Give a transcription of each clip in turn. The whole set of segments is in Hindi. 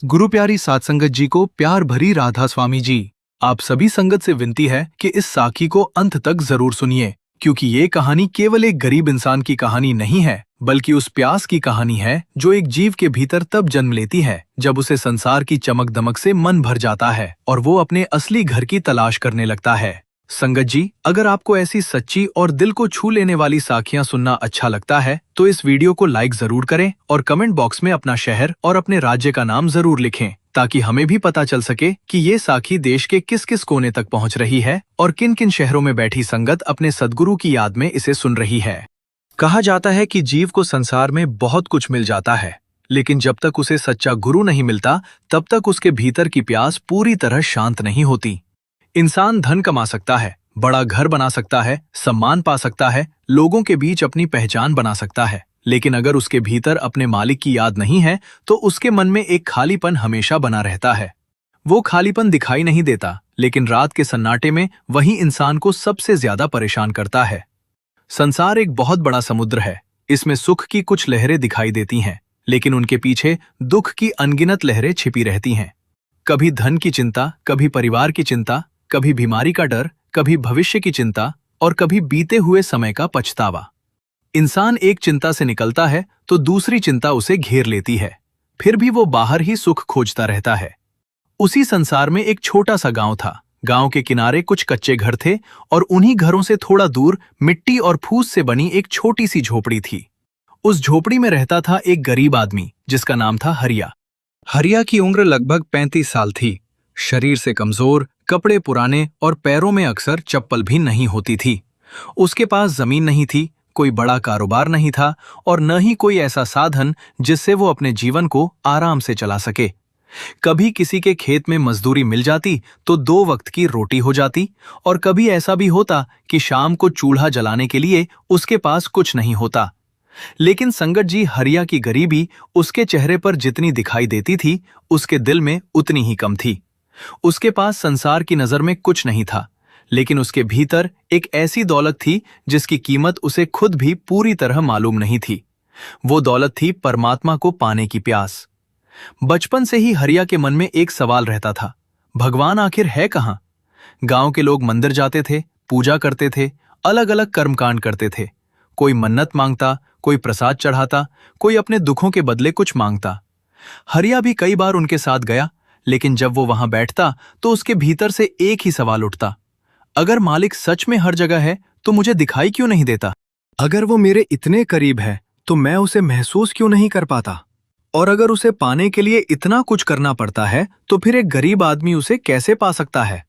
गुरु प्यारी साध संगत जी को प्यार भरी राधा स्वामी जी, आप सभी संगत से विनती है कि इस साखी को अंत तक जरूर सुनिए, क्योंकि ये कहानी केवल एक गरीब इंसान की कहानी नहीं है, बल्कि उस प्यास की कहानी है जो एक जीव के भीतर तब जन्म लेती है जब उसे संसार की चमक दमक से मन भर जाता है और वो अपने असली घर की तलाश करने लगता है। संगत जी, अगर आपको ऐसी सच्ची और दिल को छू लेने वाली साखियां सुनना अच्छा लगता है तो इस वीडियो को लाइक जरूर करें और कमेंट बॉक्स में अपना शहर और अपने राज्य का नाम जरूर लिखें, ताकि हमें भी पता चल सके कि ये साखी देश के किस किस कोने तक पहुंच रही है और किन किन शहरों में बैठी संगत अपने सद्गुरु की याद में इसे सुन रही है। कहा जाता है कि जीव को संसार में बहुत कुछ मिल जाता है, लेकिन जब तक उसे सच्चा गुरु नहीं मिलता तब तक उसके भीतर की प्यास पूरी तरह शांत नहीं होती। इंसान धन कमा सकता है, बड़ा घर बना सकता है, सम्मान पा सकता है, लोगों के बीच अपनी पहचान बना सकता है, लेकिन अगर उसके भीतर अपने मालिक की याद नहीं है तो उसके मन में एक खालीपन हमेशा बना रहता है। वो खालीपन दिखाई नहीं देता, लेकिन रात के सन्नाटे में वही इंसान को सबसे ज्यादा परेशान करता है। संसार एक बहुत बड़ा समुद्र है। इसमें सुख की कुछ लहरें दिखाई देती हैं, लेकिन उनके पीछे दुख की अनगिनत लहरें छिपी रहती हैं। कभी धन की चिंता, कभी परिवार की चिंता, कभी बीमारी का डर, कभी भविष्य की चिंता और कभी बीते हुए समय का पछतावा। इंसान एक चिंता से निकलता है तो दूसरी चिंता उसे घेर लेती है, फिर भी वो बाहर ही सुख खोजता रहता है। उसी संसार में एक छोटा सा गांव था। गांव के किनारे कुछ कच्चे घर थे और उन्हीं घरों से थोड़ा दूर मिट्टी और फूस से बनी एक छोटी सी झोपड़ी थी। उस झोपड़ी में रहता था एक गरीब आदमी जिसका नाम था हरिया। हरिया की उम्र लगभग 35 साल थी। शरीर से कमजोर, कपड़े पुराने और पैरों में अक्सर चप्पल भी नहीं होती थी। उसके पास जमीन नहीं थी, कोई बड़ा कारोबार नहीं था और न ही कोई ऐसा साधन जिससे वो अपने जीवन को आराम से चला सके। कभी किसी के खेत में मजदूरी मिल जाती तो 2 वक्त की रोटी हो जाती, और कभी ऐसा भी होता कि शाम को चूल्हा जलाने के लिए उसके पास कुछ नहीं होता। लेकिन संगत जी, हरिया की गरीबी उसके चेहरे पर जितनी दिखाई देती थी, उसके दिल में उतनी ही कम थी। उसके पास संसार की नजर में कुछ नहीं था, लेकिन उसके भीतर एक ऐसी दौलत थी जिसकी कीमत उसे खुद भी पूरी तरह मालूम नहीं थी। वो दौलत थी परमात्मा को पाने की प्यास। बचपन से ही हरिया के मन में एक सवाल रहता था, भगवान आखिर है कहाँ? गांव के लोग मंदिर जाते थे, पूजा करते थे, अलग अलग कर्मकांड करते थे। कोई मन्नत मांगता, कोई प्रसाद चढ़ाता, कोई अपने दुखों के बदले कुछ मांगता। हरिया भी कई बार उनके साथ गया, लेकिन जब वो वहां बैठता तो उसके भीतर से एक ही सवाल उठता, अगर मालिक सच में हर जगह है तो मुझे दिखाई क्यों नहीं देता? अगर वो मेरे इतने करीब है तो मैं उसे महसूस क्यों नहीं कर पाता? और अगर उसे पाने के लिए इतना कुछ करना पड़ता है तो फिर एक गरीब आदमी उसे कैसे पा सकता है?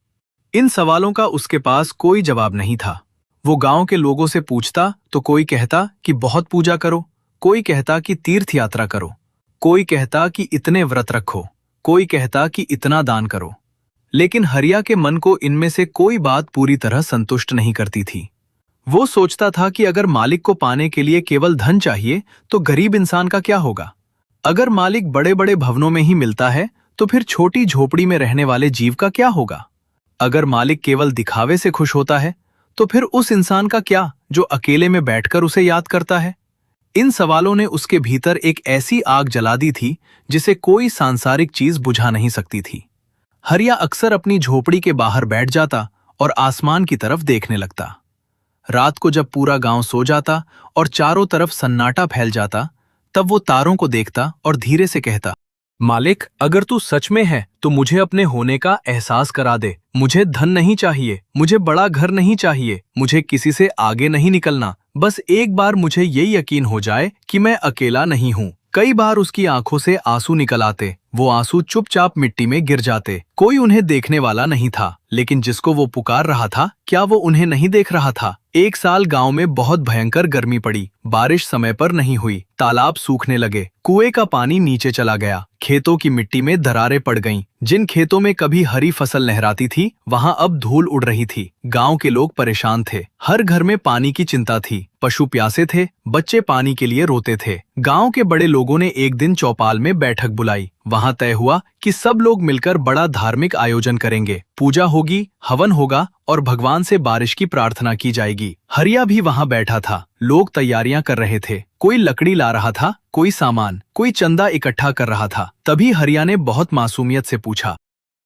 इन सवालों का उसके पास कोई जवाब नहीं था। वो गांव के लोगों से पूछता तो कोई कहता कि बहुत पूजा करो, कोई कहता कि तीर्थ यात्रा करो, कोई कहता कि इतने व्रत रखो, कोई कहता कि इतना दान करो। लेकिन हरिया के मन को इनमें से कोई बात पूरी तरह संतुष्ट नहीं करती थी। वो सोचता था कि अगर मालिक को पाने के लिए केवल धन चाहिए तो गरीब इंसान का क्या होगा? अगर मालिक बड़े बड़े भवनों में ही मिलता है तो फिर छोटी झोपड़ी में रहने वाले जीव का क्या होगा? अगर मालिक केवल दिखावे से खुश होता है तो फिर उस इंसान का क्या जो अकेले में बैठकर उसे याद करता है? इन सवालों ने उसके भीतर एक ऐसी आग जला दी थी जिसे कोई सांसारिक चीज बुझा नहीं सकती थी। हरिया अक्सर अपनी झोपड़ी के बाहर बैठ जाता और आसमान की तरफ देखने लगता। रात को जब पूरा गांव सो जाता और चारों तरफ सन्नाटा फैल जाता, तब वो तारों को देखता और धीरे से कहता, मालिक, अगर तू सच में है तो मुझे अपने होने का एहसास करा दे। मुझे धन नहीं चाहिए, मुझे बड़ा घर नहीं चाहिए, मुझे किसी से आगे नहीं निकलना। बस एक बार मुझे ये यकीन हो जाए कि मैं अकेला नहीं हूँ। कई बार उसकी आंखों से आंसू निकल आते। वो आंसू चुपचाप मिट्टी में गिर जाते। कोई उन्हें देखने वाला नहीं था, लेकिन जिसको वो पुकार रहा था, क्या वो उन्हें नहीं देख रहा था? एक साल गांव में बहुत भयंकर गर्मी पड़ी। बारिश समय पर नहीं हुई, तालाब सूखने लगे, कुएं का पानी नीचे चला गया, खेतों की मिट्टी में दरारें पड़ गईं। जिन खेतों में कभी हरी फसल लहराती थी, वहां अब धूल उड़ रही थी। गांव के लोग परेशान थे। हर घर में पानी की चिंता थी। पशु प्यासे थे, बच्चे पानी के लिए रोते थे। गांव के बड़े लोगों ने एक दिन चौपाल में बैठक बुलाई। वहां तय हुआ कि सब लोग मिलकर बड़ा धार्मिक आयोजन करेंगे। पूजा होगी, हवन होगा और भगवान से बारिश की प्रार्थना की जाएगी। हरिया भी वहां बैठा था। लोग तैयारियां कर रहे थे। कोई लकड़ी ला रहा था, कोई सामान, कोई चंदा इकट्ठा कर रहा था। तभी हरिया ने बहुत मासूमियत से पूछा,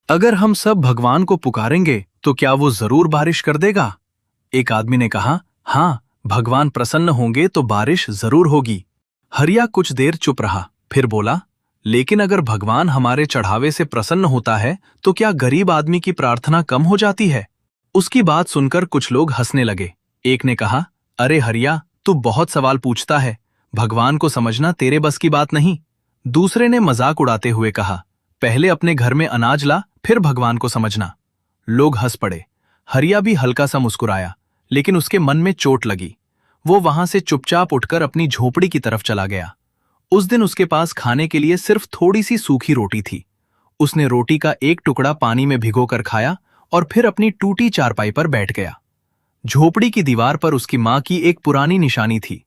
अगर हम सब भगवान को पुकारेंगे तो क्या वो जरूर बारिश कर देगा? एक आदमी ने कहा, हाँ, भगवान प्रसन्न होंगे तो बारिश जरूर होगी। हरिया कुछ देर चुप रहा, फिर बोला, लेकिन अगर भगवान हमारे चढ़ावे से प्रसन्न होता है तो क्या गरीब आदमी की प्रार्थना कम हो जाती है? उसकी बात सुनकर कुछ लोग हंसने लगे। एक ने कहा, अरे हरिया, तू बहुत सवाल पूछता है, भगवान को समझना तेरे बस की बात नहीं। दूसरे ने मजाक उड़ाते हुए कहा, पहले अपने घर में अनाज ला, फिर भगवान को समझना। लोग हंस पड़े। हरिया भी हल्का सा मुस्कुराया, लेकिन उसके मन में चोट लगी। वो वहां से चुपचाप उठकर अपनी झोपड़ी की तरफ चला गया। उस दिन उसके पास खाने के लिए सिर्फ थोड़ी सी सूखी रोटी थी। उसने रोटी का एक टुकड़ा पानी में भिगोकर खाया और फिर अपनी टूटी चारपाई पर बैठ गया। झोपड़ी की दीवार पर उसकी माँ की एक पुरानी निशानी थी।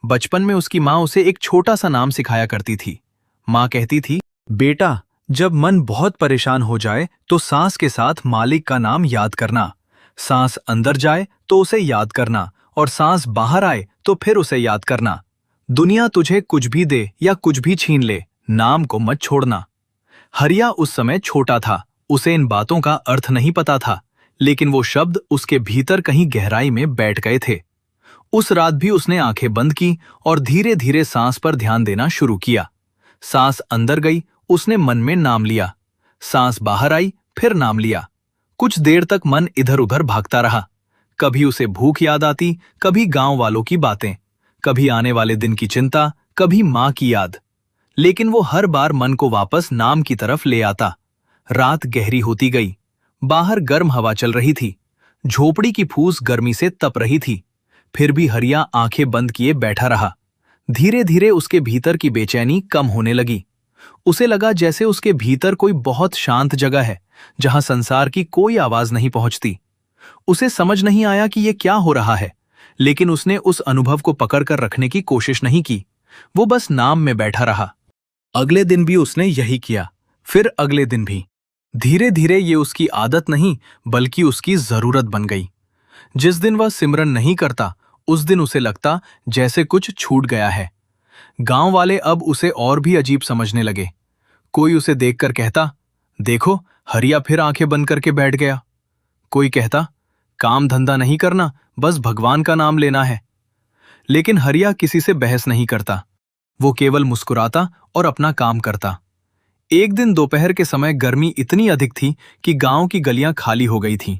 बचपन में उसकी माँ उसे एक छोटा सा नाम सिखाया करती थी। माँ कहती थी, बेटा, जब मन बहुत परेशान हो जाए तो सांस के साथ मालिक का नाम याद करना। सांस अंदर जाए तो उसे याद करना और सांस बाहर आए तो फिर उसे याद करना। दुनिया तुझे कुछ भी दे या कुछ भी छीन ले, नाम को मत छोड़ना। हरिया उस समय छोटा था, उसे इन बातों का अर्थ नहीं पता था, लेकिन वो शब्द उसके भीतर कहीं गहराई में बैठ गए थे। उस रात भी उसने आंखें बंद की और धीरे धीरे सांस पर ध्यान देना शुरू किया। सांस अंदर गई, उसने मन में नाम लिया। सांस बाहर आई, फिर नाम लिया। कुछ देर तक मन इधर उधर भागता रहा। कभी उसे भूख याद आती, कभी गांव वालों की बातें, कभी आने वाले दिन की चिंता, कभी माँ की याद। लेकिन वो हर बार मन को वापस नाम की तरफ ले आता। रात गहरी होती गई। बाहर गर्म हवा चल रही थी। झोपड़ी की फूस गर्मी से तप रही थी। फिर भी हरिया आंखें बंद किए बैठा रहा। धीरे धीरे उसके भीतर की बेचैनी कम होने लगी। उसे लगा जैसे उसके भीतर कोई बहुत शांत जगह है, जहां संसार की कोई आवाज नहीं पहुंचती। उसे समझ नहीं आया कि ये क्या हो रहा है, लेकिन उसने उस अनुभव को पकड़कर रखने की कोशिश नहीं की। वो बस नाम में बैठा रहा। अगले दिन भी उसने यही किया, फिर अगले दिन भी। धीरे धीरे ये उसकी आदत नहीं, बल्कि उसकी जरूरत बन गई। जिस दिन वह सिमरन नहीं करता, उस दिन उसे लगता जैसे कुछ छूट गया है। गांव वाले अब उसे और भी अजीब समझने लगे। कोई उसे देखकर कहता, देखो, हरिया फिर आंखें बंद करके बैठ गया। कोई कहता, काम धंधा नहीं करना, बस भगवान का नाम लेना है। लेकिन हरिया किसी से बहस नहीं करता। वो केवल मुस्कुराता और अपना काम करता। एक दिन दोपहर के समय गर्मी इतनी अधिक थी कि गांव की गलियां खाली हो गई थीं।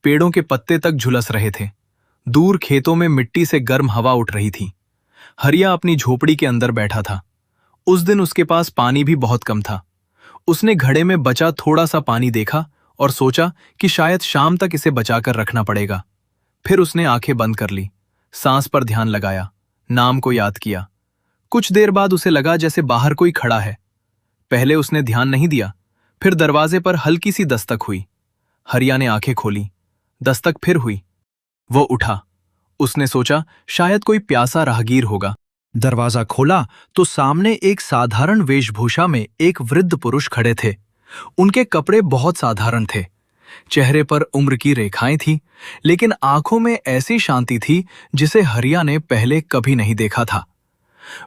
पेड़ों के पत्ते तक झुलस रहे थे। दूर खेतों में मिट्टी से गर्म हवा उठ रही थी। हरिया अपनी झोपड़ी के अंदर बैठा था। उस दिन उसके पास पानी भी बहुत कम था। उसने घड़े में बचा थोड़ा सा पानी देखा और सोचा कि शायद शाम तक इसे बचाकर रखना पड़ेगा। फिर उसने आंखें बंद कर ली, सांस पर ध्यान लगाया, नाम को याद किया। कुछ देर बाद उसे लगा जैसे बाहर कोई खड़ा है। पहले उसने ध्यान नहीं दिया। फिर दरवाजे पर हल्की सी दस्तक हुई। हरिया ने आंखें खोली। दस्तक फिर हुई। वो उठा। उसने सोचा शायद कोई प्यासा राहगीर होगा। दरवाजा खोला तो सामने एक साधारण वेशभूषा में एक वृद्ध पुरुष खड़े थे। उनके कपड़े बहुत साधारण थे। चेहरे पर उम्र की रेखाएं थीं, लेकिन आंखों में ऐसी शांति थी जिसे हरिया ने पहले कभी नहीं देखा था।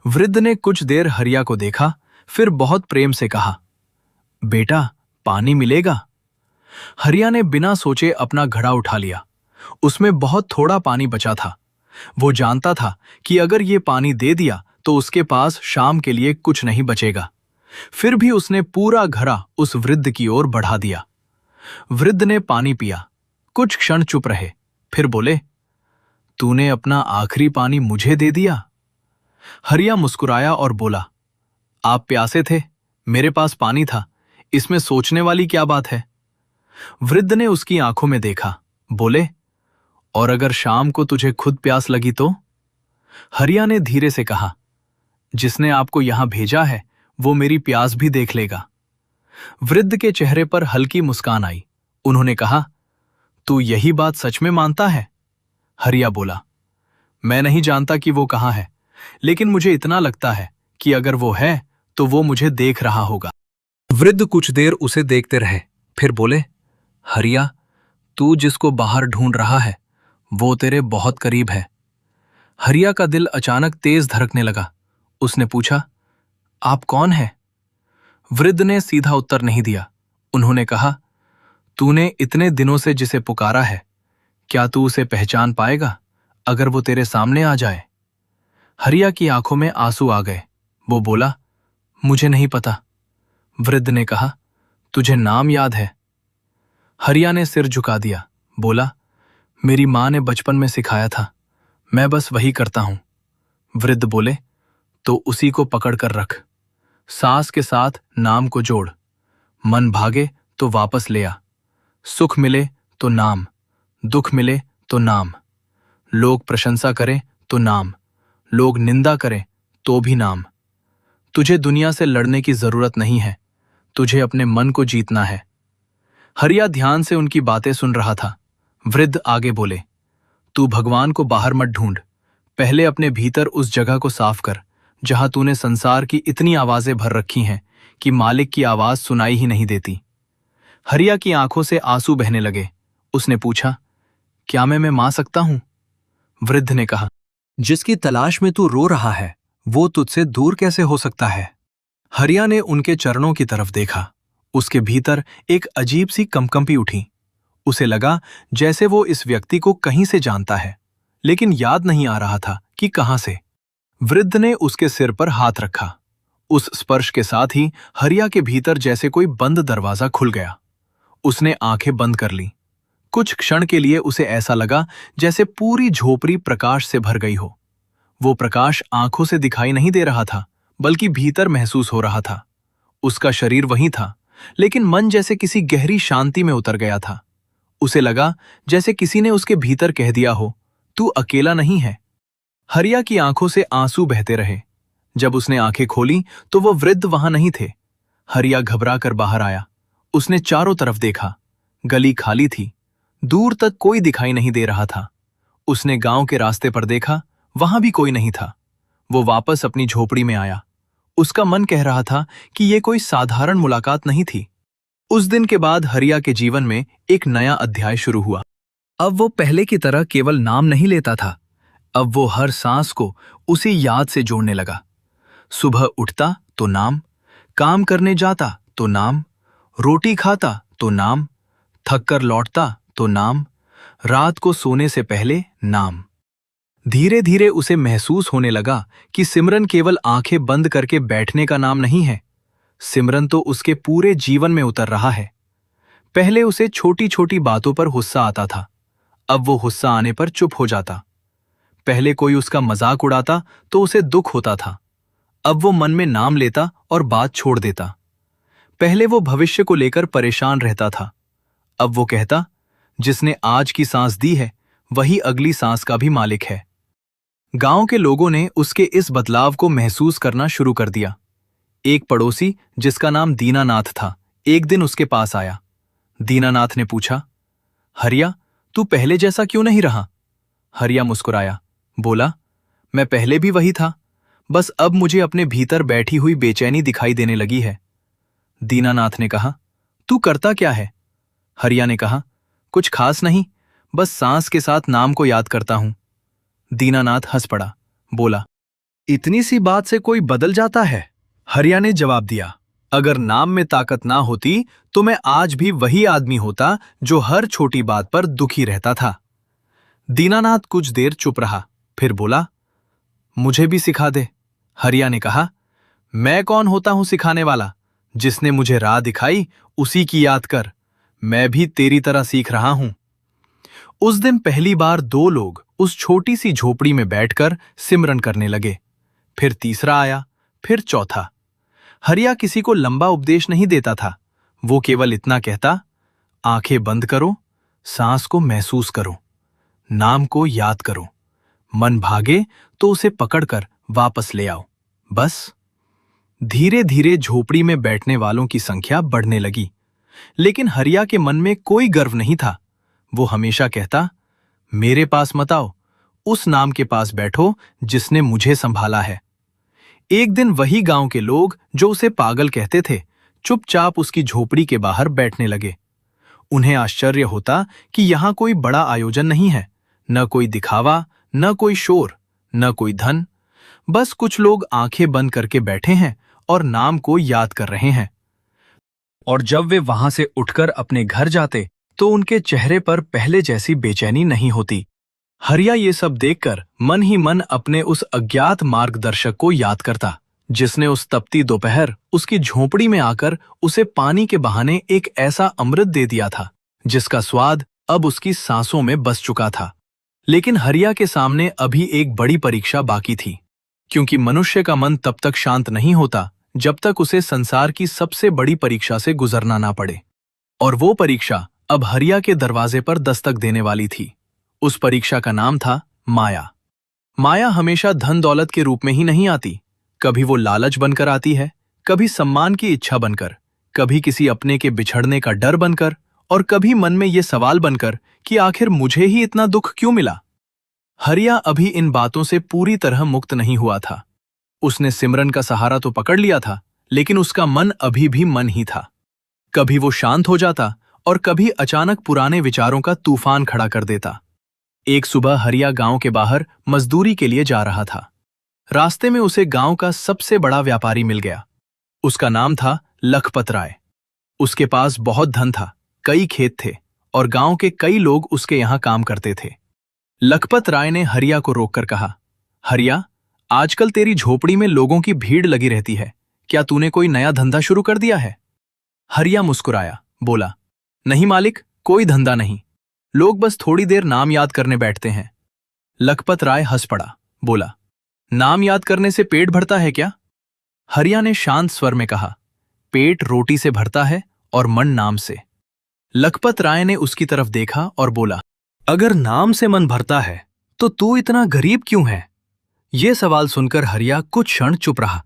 वृद्ध ने कुछ देर हरिया को देखा, फिर बहुत प्रेम से कहा, बेटा, पानी मिलेगा? हरिया ने बिना सोचे अपना घड़ा उठा लिया। उसमें बहुत थोड़ा पानी बचा था। वो जानता था कि अगर ये पानी दे दिया तो उसके पास शाम के लिए कुछ नहीं बचेगा। फिर भी उसने पूरा घड़ा उस वृद्ध की ओर बढ़ा दिया। वृद्ध ने पानी पिया। कुछ क्षण चुप रहे, फिर बोले, तूने अपना आखिरी पानी मुझे दे दिया? हरिया मुस्कुराया और बोला, आप प्यासे थे, मेरे पास पानी था, इसमें सोचने वाली क्या बात है? वृद्ध ने उसकी आंखों में देखा, बोले, और अगर शाम को तुझे खुद प्यास लगी तो? हरिया ने धीरे से कहा, जिसने आपको यहां भेजा है वो मेरी प्यास भी देख लेगा। वृद्ध के चेहरे पर हल्की मुस्कान आई। उन्होंने कहा, तू यही बात सच में मानता है? हरिया बोला, मैं नहीं जानता कि वो कहाँ है, लेकिन मुझे इतना लगता है कि अगर वो है तो वो मुझे देख रहा होगा। वृद्ध कुछ देर उसे देखते रहे, फिर बोले, हरिया, तू जिसको बाहर ढूंढ रहा है वो तेरे बहुत करीब है। हरिया का दिल अचानक तेज धड़कने लगा। उसने पूछा, आप कौन हैं? वृद्ध ने सीधा उत्तर नहीं दिया। उन्होंने कहा, तूने इतने दिनों से जिसे पुकारा है, क्या तू उसे पहचान पाएगा अगर वो तेरे सामने आ जाए? हरिया की आंखों में आंसू आ गए। वो बोला, मुझे नहीं पता। वृद्ध ने कहा, तुझे नाम याद है? हरिया ने सिर झुका दिया, बोला, मेरी मां ने बचपन में सिखाया था, मैं बस वही करता हूं। वृद्ध बोले, तो उसी को पकड़ कर रख। सांस के साथ नाम को जोड़। मन भागे तो वापस ले आ। सुख मिले तो नाम, दुख मिले तो नाम। लोग प्रशंसा करें तो नाम, लोग निंदा करें तो भी नाम। तुझे दुनिया से लड़ने की जरूरत नहीं है, तुझे अपने मन को जीतना है। हरिया ध्यान से उनकी बातें सुन रहा था। वृद्ध आगे बोले, तू भगवान को बाहर मत ढूंढ, पहले अपने भीतर उस जगह को साफ कर जहां तूने संसार की इतनी आवाजें भर रखी हैं कि मालिक की आवाज सुनाई ही नहीं देती। हरिया की आंखों से आंसू बहने लगे। उसने पूछा, क्या मैं मा सकता हूं? वृद्ध ने कहा, जिसकी तलाश में तू रो रहा है वो तुझसे दूर कैसे हो सकता है? हरिया ने उनके चरणों की तरफ देखा। उसके भीतर एक अजीब सी कंपकंपी उठी। उसे लगा जैसे वो इस व्यक्ति को कहीं से जानता है, लेकिन याद नहीं आ रहा था कि कहां से। वृद्ध ने उसके सिर पर हाथ रखा। उस स्पर्श के साथ ही हरिया के भीतर जैसे कोई बंद दरवाजा खुल गया। उसने आंखें बंद कर ली। कुछ क्षण के लिए उसे ऐसा लगा जैसे पूरी झोपड़ी प्रकाश से भर गई हो। वो प्रकाश आंखों से दिखाई नहीं दे रहा था, बल्कि भीतर महसूस हो रहा था। उसका शरीर वहीं था, लेकिन मन जैसे किसी गहरी शांति में उतर गया था। उसे लगा जैसे किसी ने उसके भीतर कह दिया हो, तू अकेला नहीं है। हरिया की आंखों से आंसू बहते रहे। जब उसने आंखें खोली तो वो वृद्ध वहां नहीं थे। हरिया घबरा कर बाहर आया। उसने चारों तरफ देखा। गली खाली थी, दूर तक कोई दिखाई नहीं दे रहा था। उसने गांव के रास्ते पर देखा, वहां भी कोई नहीं था। वो वापस अपनी झोपड़ी में आया। उसका मन कह रहा था कि यह कोई साधारण मुलाकात नहीं थी। उस दिन के बाद हरिया के जीवन में एक नया अध्याय शुरू हुआ। अब वो पहले की तरह केवल नाम नहीं लेता था। अब वो हर सांस को उसी याद से जोड़ने लगा। सुबह उठता तो नाम, काम करने जाता तो नाम, रोटी खाता तो नाम, थक कर लौटता तो नाम, रात को सोने से पहले नाम। धीरे धीरे उसे महसूस होने लगा कि सिमरन केवल आंखें बंद करके बैठने का नाम नहीं है। सिमरन तो उसके पूरे जीवन में उतर रहा है। पहले उसे छोटी छोटी बातों पर गुस्सा आता था, अब वो गुस्सा आने पर चुप हो जाता। पहले कोई उसका मजाक उड़ाता तो उसे दुख होता था, अब वो मन में नाम लेता और बात छोड़ देता। पहले वो भविष्य को लेकर परेशान रहता था, अब वो कहता, जिसने आज की सांस दी है वही अगली सांस का भी मालिक है। गांव के लोगों ने उसके इस बदलाव को महसूस करना शुरू कर दिया। एक पड़ोसी जिसका नाम दीनानाथ था, एक दिन उसके पास आया। दीनानाथ ने पूछा, हरिया, तू पहले जैसा क्यों नहीं रहा? हरिया मुस्कुराया, बोला, मैं पहले भी वही था, बस अब मुझे अपने भीतर बैठी हुई बेचैनी दिखाई देने लगी है। दीनानाथ ने कहा, तू करता क्या है? हरिया ने कहा, कुछ खास नहीं, बस सांस के साथ नाम को याद करता हूं। दीनानाथ हंस पड़ा, बोला, इतनी सी बात से कोई बदल जाता है? हरिया ने जवाब दिया, अगर नाम में ताकत ना होती तो मैं आज भी वही आदमी होता जो हर छोटी बात पर दुखी रहता था। दीनानाथ कुछ देर चुप रहा, फिर बोला, मुझे भी सिखा दे। हरिया ने कहा, मैं कौन होता हूं सिखाने वाला? जिसने मुझे राह दिखाई उसी की याद कर, मैं भी तेरी तरह सीख रहा हूं। उस दिन पहली बार दो लोग उस छोटी सी झोपड़ी में बैठकर सिमरन करने लगे। फिर तीसरा आया, फिर चौथा। हरिया किसी को लंबा उपदेश नहीं देता था, वो केवल इतना कहता, आंखें बंद करो, सांस को महसूस करो, नाम को याद करो, मन भागे तो उसे पकड़कर वापस ले आओ, बस। धीरे धीरे झोपड़ी में बैठने वालों की संख्या बढ़ने लगी, लेकिन हरिया के मन में कोई गर्व नहीं था। वो हमेशा कहता, मेरे पास मत आओ, उस नाम के पास बैठो जिसने मुझे संभाला है। एक दिन वही गांव के लोग जो उसे पागल कहते थे, चुपचाप उसकी झोपड़ी के बाहर बैठने लगे। उन्हें आश्चर्य होता कि यहाँ कोई बड़ा आयोजन नहीं है, न कोई दिखावा, न कोई शोर, न कोई धन। बस कुछ लोग आंखें बंद करके बैठे हैं और नाम को याद कर रहे हैं। और जब वे वहां से उठकर अपने घर जाते तो उनके चेहरे पर पहले जैसी बेचैनी नहीं होती। हरिया ये सब देखकर मन ही मन अपने उस अज्ञात मार्गदर्शक को याद करता, जिसने उस तपती दोपहर उसकी झोपड़ी में आकर उसे पानी के बहाने एक ऐसा अमृत दे दिया था जिसका स्वाद अब उसकी सांसों में बस चुका था। लेकिन हरिया के सामने अभी एक बड़ी परीक्षा बाकी थी, क्योंकि मनुष्य का मन तब तक शांत नहीं होता जब तक उसे संसार की सबसे बड़ी परीक्षा से गुजरना ना पड़े। और वो परीक्षा अब हरिया के दरवाजे पर दस्तक देने वाली थी। उस परीक्षा का नाम था माया। माया हमेशा धन दौलत के रूप में ही नहीं आती। कभी वो लालच बनकर आती है, कभी सम्मान की इच्छा बनकर, कभी किसी अपने के बिछड़ने का डर बनकर, और कभी मन में ये सवाल बनकर कि आखिर मुझे ही इतना दुख क्यों मिला। हरिया अभी इन बातों से पूरी तरह मुक्त नहीं हुआ था। उसने सिमरन का सहारा तो पकड़ लिया था, लेकिन उसका मन अभी भी मन ही था। कभी वो शांत हो जाता और कभी अचानक पुराने विचारों का तूफान खड़ा कर देता। एक सुबह हरिया गांव के बाहर मजदूरी के लिए जा रहा था। रास्ते में उसे गांव का सबसे बड़ा व्यापारी मिल गया। उसका नाम था लखपत राय। उसके पास बहुत धन था, कई खेत थे और गांव के कई लोग उसके यहां काम करते थे। लखपत राय ने हरिया को रोककर कहा, हरिया, आजकल तेरी झोपड़ी में लोगों की भीड़ लगी रहती है, क्या तूने कोई नया धंधा शुरू कर दिया है? हरिया मुस्कुराया, बोला, नहीं मालिक, कोई धंधा नहीं, लोग बस थोड़ी देर नाम याद करने बैठते हैं। लखपत राय हंस पड़ा, बोला, नाम याद करने से पेट भरता है क्या? हरिया ने शांत स्वर में कहा, पेट रोटी से भरता है और मन नाम से। लखपत राय ने उसकी तरफ देखा और बोला, अगर नाम से मन भरता है तो तू इतना गरीब क्यों है? ये सवाल सुनकर हरिया कुछ क्षण चुप रहा।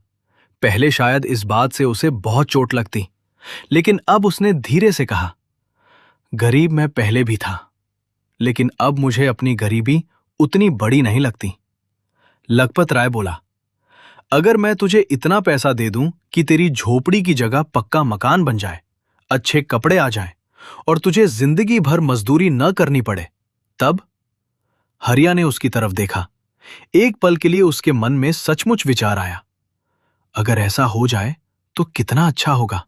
पहले शायद इस बात से उसे बहुत चोट लगती, लेकिन अब उसने धीरे से कहा, गरीब मैं पहले भी था, लेकिन अब मुझे अपनी गरीबी उतनी बड़ी नहीं लगती। लखपत राय बोला, अगर मैं तुझे इतना पैसा दे दूं कि तेरी झोपड़ी की जगह पक्का मकान बन जाए, अच्छे कपड़े आ जाएं और तुझे जिंदगी भर मजदूरी न करनी पड़े, तब? हरिया ने उसकी तरफ देखा। एक पल के लिए उसके मन में सचमुच विचार आया, अगर ऐसा हो जाए तो कितना अच्छा होगा।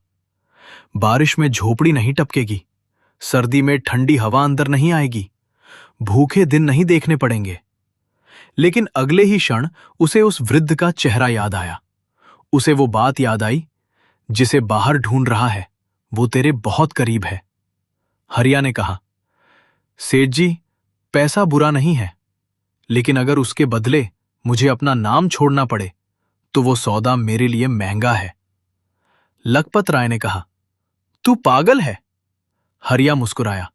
बारिश में झोपड़ी नहीं टपकेगी, सर्दी में ठंडी हवा अंदर नहीं आएगी, भूखे दिन नहीं देखने पड़ेंगे। लेकिन अगले ही क्षण उसे उस वृद्ध का चेहरा याद आया। उसे वो बात याद आई, जिसे बाहर ढूंढ रहा है वो तेरे बहुत करीब है। हरिया ने कहा, सेठ जी, पैसा बुरा नहीं है, लेकिन अगर उसके बदले मुझे अपना नाम छोड़ना पड़े तो वो सौदा मेरे लिए महंगा है। लखपत राय ने कहा, तू पागल है? हरिया मुस्कुराया,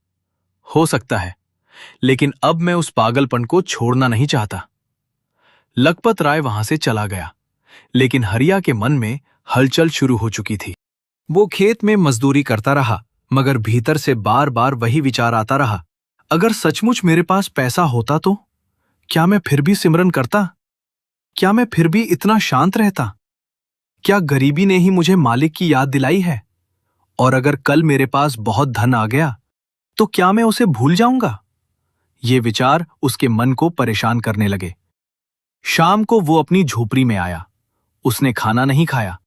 हो सकता है, लेकिन अब मैं उस पागलपन को छोड़ना नहीं चाहता। लखपत राय वहां से चला गया, लेकिन हरिया के मन में हलचल शुरू हो चुकी थी। वो खेत में मजदूरी करता रहा, मगर भीतर से बार बार वही विचार आता रहा, अगर सचमुच मेरे पास पैसा होता तो क्या मैं फिर भी सिमरन करता? क्या मैं फिर भी इतना शांत रहता? क्या गरीबी ने ही मुझे मालिक की याद दिलाई है? और अगर कल मेरे पास बहुत धन आ गया तो क्या मैं उसे भूल जाऊंगा? ये विचार उसके मन को परेशान करने लगे। शाम को वो अपनी झोपड़ी में आया। उसने खाना नहीं खाया,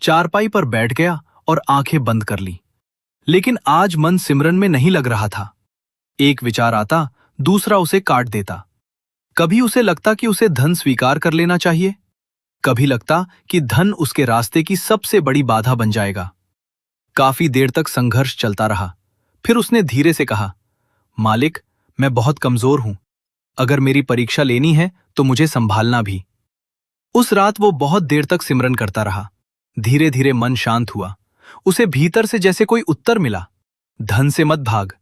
चारपाई पर बैठ गया और आंखें बंद कर ली। लेकिन आज मन सिमरन में नहीं लग रहा था। एक विचार आता, दूसरा उसे काट देता। कभी उसे लगता कि उसे धन स्वीकार कर लेना चाहिए, कभी लगता कि धन उसके रास्ते की सबसे बड़ी बाधा बन जाएगा। काफी देर तक संघर्ष चलता रहा। फिर उसने धीरे से कहा, मालिक, मैं बहुत कमजोर हूं, अगर मेरी परीक्षा लेनी है तो मुझे संभालना भी। उस रात वो बहुत देर तक सिमरन करता रहा। धीरे धीरे मन शांत हुआ। उसे भीतर से जैसे कोई उत्तर मिला, धन से मत भाग,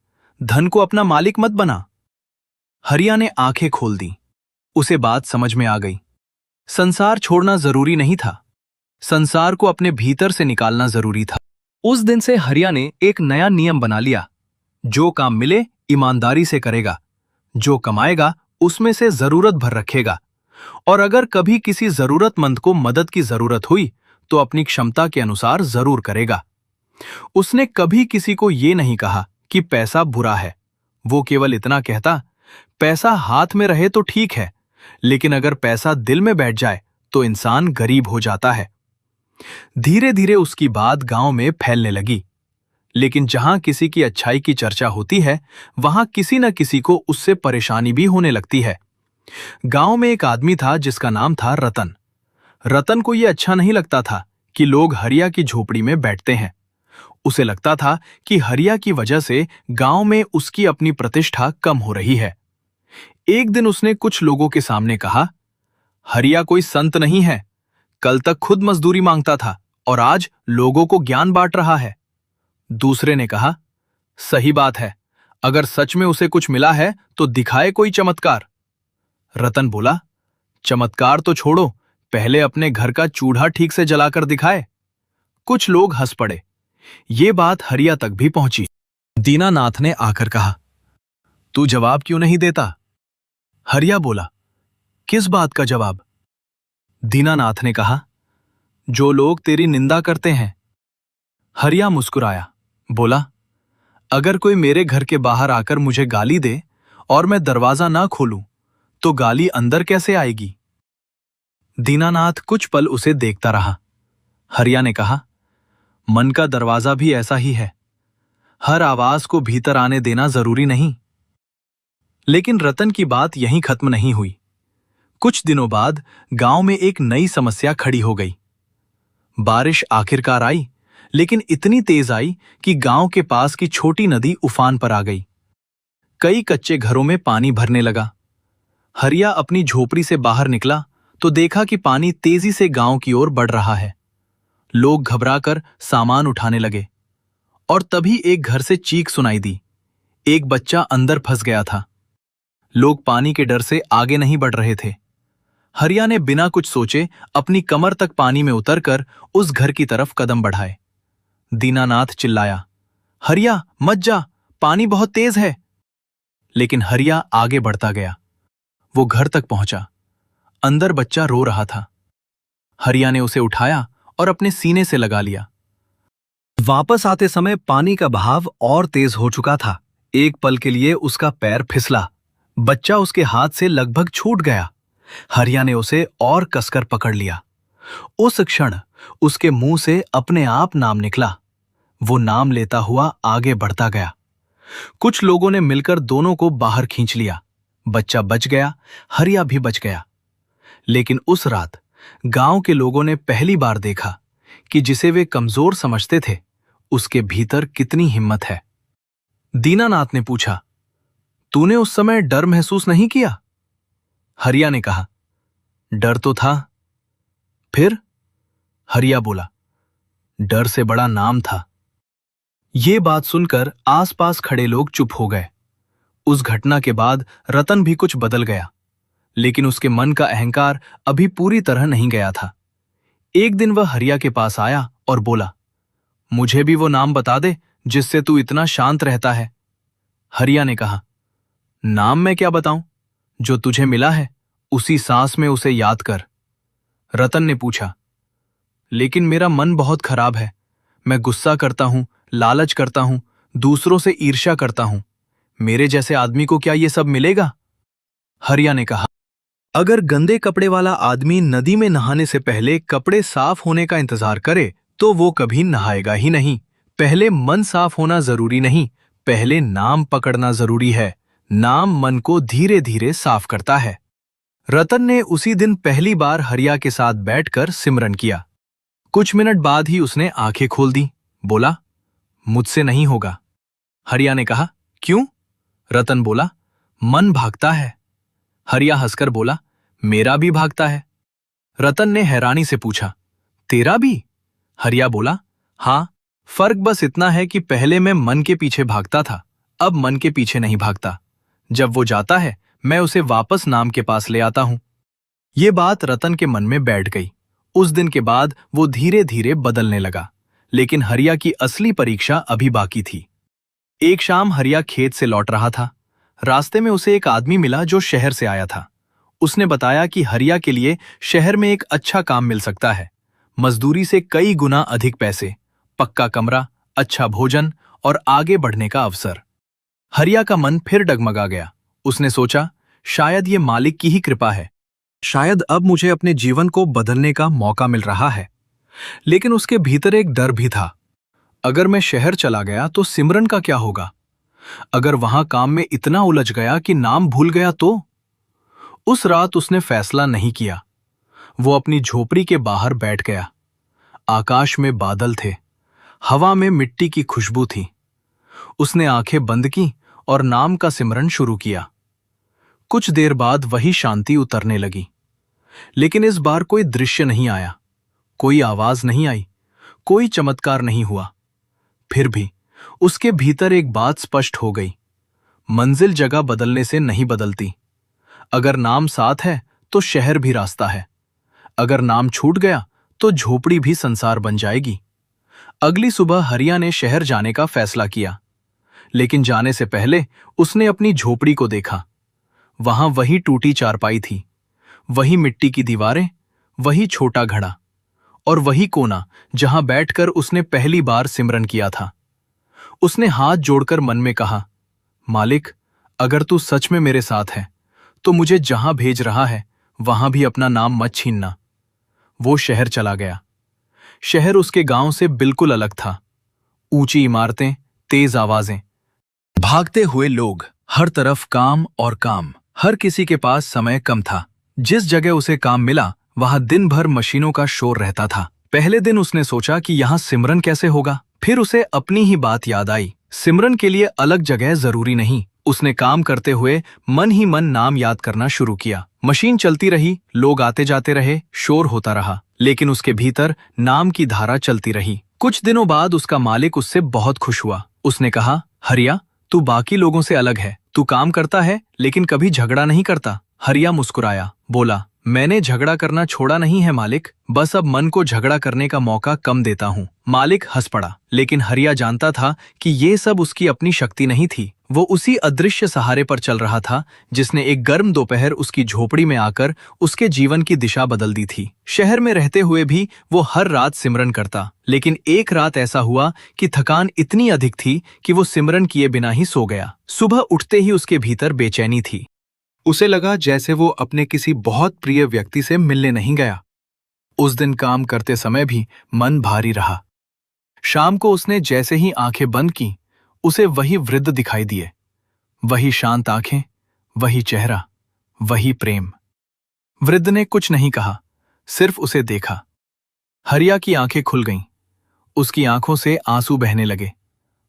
धन को अपना मालिक मत बना। हरिया ने आंखें खोल दी। उसे बात समझ में आ गई। संसार छोड़ना जरूरी नहीं था, संसार को अपने भीतर से निकालना जरूरी था। उस दिन से हरिया ने एक नया नियम बना लिया, जो काम मिले ईमानदारी से करेगा, जो कमाएगा उसमें से जरूरत भर रखेगा, और अगर कभी किसी जरूरतमंद को मदद की जरूरत हुई तो अपनी क्षमता के अनुसार जरूर करेगा। उसने कभी किसी को ये नहीं कहा कि पैसा बुरा है। वो केवल इतना कहता, पैसा हाथ में रहे तो ठीक है, लेकिन अगर पैसा दिल में बैठ जाए तो इंसान गरीब हो जाता है। धीरे धीरे उसकी बात गांव में फैलने लगी, लेकिन जहां किसी की अच्छाई की चर्चा होती है, वहां किसी न किसी को उससे परेशानी भी होने लगती है। गांव में एक आदमी था जिसका नाम था रतन। रतन को यह अच्छा नहीं लगता था कि लोग हरिया की झोपड़ी में बैठते हैं। उसे लगता था कि हरिया की वजह से गांव में उसकी अपनी प्रतिष्ठा कम हो रही है। एक दिन उसने कुछ लोगों के सामने कहा, हरिया कोई संत नहीं है। कल तक खुद मजदूरी मांगता था और आज लोगों को ज्ञान बांट रहा है। दूसरे ने कहा, सही बात है, अगर सच में उसे कुछ मिला है तो दिखाए कोई चमत्कार। रतन बोला, चमत्कार तो छोड़ो, पहले अपने घर का चूल्हा ठीक से जलाकर दिखाए। कुछ लोग हंस पड़े। ये बात हरिया तक भी पहुंची। दीनानाथ ने आकर कहा, तू जवाब क्यों नहीं देता? हरिया बोला, किस बात का जवाब? दीनानाथ ने कहा, जो लोग तेरी निंदा करते हैं। हरिया मुस्कुराया, बोला, अगर कोई मेरे घर के बाहर आकर मुझे गाली दे और मैं दरवाजा ना खोलूं तो गाली अंदर कैसे आएगी? दीनानाथ कुछ पल उसे देखता रहा। हरिया ने कहा, मन का दरवाजा भी ऐसा ही है, हर आवाज को भीतर आने देना जरूरी नहीं। लेकिन रतन की बात यहीं खत्म नहीं हुई। कुछ दिनों बाद गांव में एक नई समस्या खड़ी हो गई। बारिश आखिरकार आई, लेकिन इतनी तेज आई कि गांव के पास की छोटी नदी उफान पर आ गई। कई कच्चे घरों में पानी भरने लगा। हरिया अपनी झोपड़ी से बाहर निकला तो देखा कि पानी तेजी से गांव की ओर बढ़ रहा है। लोग घबराकर सामान उठाने लगे और तभी एक घर से चीख सुनाई दी। एक बच्चा अंदर फंस गया था। लोग पानी के डर से आगे नहीं बढ़ रहे थे। हरिया ने बिना कुछ सोचे अपनी कमर तक पानी में उतरकर उस घर की तरफ कदम बढ़ाए। दीनानाथ चिल्लाया, हरिया मत जा, पानी बहुत तेज है। लेकिन हरिया आगे बढ़ता गया। वो घर तक पहुंचा। अंदर बच्चा रो रहा था। हरिया ने उसे उठाया और अपने सीने से लगा लिया। वापस आते समय पानी का बहाव और तेज हो चुका था। एक पल के लिए उसका पैर फिसला। बच्चा उसके हाथ से लगभग छूट गया। हरिया ने उसे और कसकर पकड़ लिया। उस क्षण उसके मुंह से अपने आप नाम निकला। वो नाम लेता हुआ आगे बढ़ता गया। कुछ लोगों ने मिलकर दोनों को बाहर खींच लिया। बच्चा बच गया, हरिया भी बच गया। लेकिन उस रात गांव के लोगों ने पहली बार देखा कि जिसे वे कमजोर समझते थे, उसके भीतर कितनी हिम्मत है। दीनानाथ ने पूछा, तूने उस समय डर महसूस नहीं किया? हरिया ने कहा, डर तो था। फिर? हरिया बोला, डर से बड़ा नाम था। ये बात सुनकर आसपास खड़े लोग चुप हो गए। उस घटना के बाद रतन भी कुछ बदल गया, लेकिन उसके मन का अहंकार अभी पूरी तरह नहीं गया था। एक दिन वह हरिया के पास आया और बोला, मुझे भी वो नाम बता दे जिससे तू इतना शांत रहता है। हरिया ने कहा, नाम मैं क्या बताऊं? जो तुझे मिला है उसी सांस में उसे याद कर। रतन ने पूछा, लेकिन मेरा मन बहुत खराब है। मैं गुस्सा करता हूं, लालच करता हूं, दूसरों से ईर्ष्या करता हूं। मेरे जैसे आदमी को क्या ये सब मिलेगा? हरिया ने कहा, अगर गंदे कपड़े वाला आदमी नदी में नहाने से पहले कपड़े साफ होने का इंतजार करे तो वो कभी नहाएगा ही नहीं। पहले मन साफ होना जरूरी नहीं, पहले नाम पकड़ना जरूरी है। नाम मन को धीरे धीरे साफ करता है। रतन ने उसी दिन पहली बार हरिया के साथ बैठकर सिमरन किया। कुछ मिनट बाद ही उसने आंखें खोल दी। बोला, मुझसे नहीं होगा। हरिया ने कहा, क्यों? रतन बोला, मन भागता है। हरिया हंसकर बोला, मेरा भी भागता है। रतन ने हैरानी से पूछा, तेरा भी? हरिया बोला, हाँ, फर्क बस इतना है कि पहले मैं मन के पीछे भागता था, अब मन के पीछे नहीं भागता। जब वो जाता है मैं उसे वापस नाम के पास ले आता हूं। ये बात रतन के मन में बैठ गई। उस दिन के बाद वो धीरे धीरे बदलने लगा, लेकिन हरिया की असली परीक्षा अभी बाकी थी। एक शाम हरिया खेत से लौट रहा था। रास्ते में उसे एक आदमी मिला जो शहर से आया था। उसने बताया कि हरिया के लिए शहर में एक अच्छा काम मिल सकता है, मजदूरी से कई गुना अधिक पैसे, पक्का कमरा, अच्छा भोजन और आगे बढ़ने का अवसर। हरिया का मन फिर डगमगा गया। उसने सोचा, शायद ये मालिक की ही कृपा है। शायद अब मुझे अपने जीवन को बदलने का मौका मिल रहा है। लेकिन उसके भीतर एक डर भी था। अगर मैं शहर चला गया तो सिमरन का क्या होगा? अगर वहां काम में इतना उलझ गया कि नाम भूल गया तो? उस रात उसने फैसला नहीं किया। वो अपनी झोपड़ी के बाहर बैठ गया। आकाश में बादल थे, हवा में मिट्टी की खुशबू थी। उसने आंखें बंद की और नाम का सिमरन शुरू किया। कुछ देर बाद वही शांति उतरने लगी। लेकिन इस बार कोई दृश्य नहीं आया, कोई आवाज नहीं आई, कोई चमत्कार नहीं हुआ। फिर भी उसके भीतर एक बात स्पष्ट हो गई। मंजिल जगह बदलने से नहीं बदलती। अगर नाम साथ है तो शहर भी रास्ता है। अगर नाम छूट गया तो झोपड़ी भी संसार बन जाएगी। अगली सुबह हरिया ने शहर जाने का फैसला किया। लेकिन जाने से पहले उसने अपनी झोपड़ी को देखा। वहां वही टूटी चारपाई थी, वही मिट्टी की दीवारें, वही छोटा घड़ा और वही कोना जहां बैठकर उसने पहली बार सिमरन किया था। उसने हाथ जोड़कर मन में कहा, मालिक, अगर तू सच में मेरे साथ है तो मुझे जहां भेज रहा है वहां भी अपना नाम मत छीनना। वो शहर चला गया। शहर उसके गांव से बिल्कुल अलग था। ऊंची इमारतें, तेज आवाजें, भागते हुए लोग, हर तरफ काम और काम। हर किसी के पास समय कम था। जिस जगह उसे काम मिला वहां दिन भर मशीनों का शोर रहता था। पहले दिन उसने सोचा कि यहां सिमरन कैसे होगा। फिर उसे अपनी ही बात याद आई, सिमरन के लिए अलग जगह जरूरी नहीं। उसने काम करते हुए मन ही मन नाम याद करना शुरू किया। मशीन चलती रही, लोग आते जाते रहे, शोर होता रहा, लेकिन उसके भीतर नाम की धारा चलती रही। कुछ दिनों बाद उसका मालिक उससे बहुत खुश हुआ। उसने कहा, हरिया, तू बाकी लोगों से अलग है। तू काम करता है लेकिन कभी झगड़ा नहीं करता। हरिया मुस्कुराया, बोला, मैंने झगड़ा करना छोड़ा नहीं है मालिक, बस अब मन को झगड़ा करने का मौका कम देता हूँ। मालिक हंस पड़ा, लेकिन हरिया जानता था कि ये सब उसकी अपनी शक्ति नहीं थी। वो उसी अदृश्य सहारे पर चल रहा था जिसने एक गर्म दोपहर उसकी झोपड़ी में आकर उसके जीवन की दिशा बदल दी थी। शहर में रहते हुए भी वो हर रात सिमरन करता, लेकिन एक रात ऐसा हुआ कि थकान इतनी अधिक थी कि वो सिमरन किए बिना ही सो गया। सुबह उठते ही उसके भीतर बेचैनी थी। उसे लगा जैसे वो अपने किसी बहुत प्रिय व्यक्ति से मिलने नहीं गया। उस दिन काम करते समय भी मन भारी रहा। शाम को उसने जैसे ही आंखें बंद की, उसे वही वृद्ध दिखाई दिए। वही शांत आंखें, वही चेहरा, वही प्रेम। वृद्ध ने कुछ नहीं कहा, सिर्फ उसे देखा। हरिया की आंखें खुल गईं। उसकी आंखों से आंसू बहने लगे।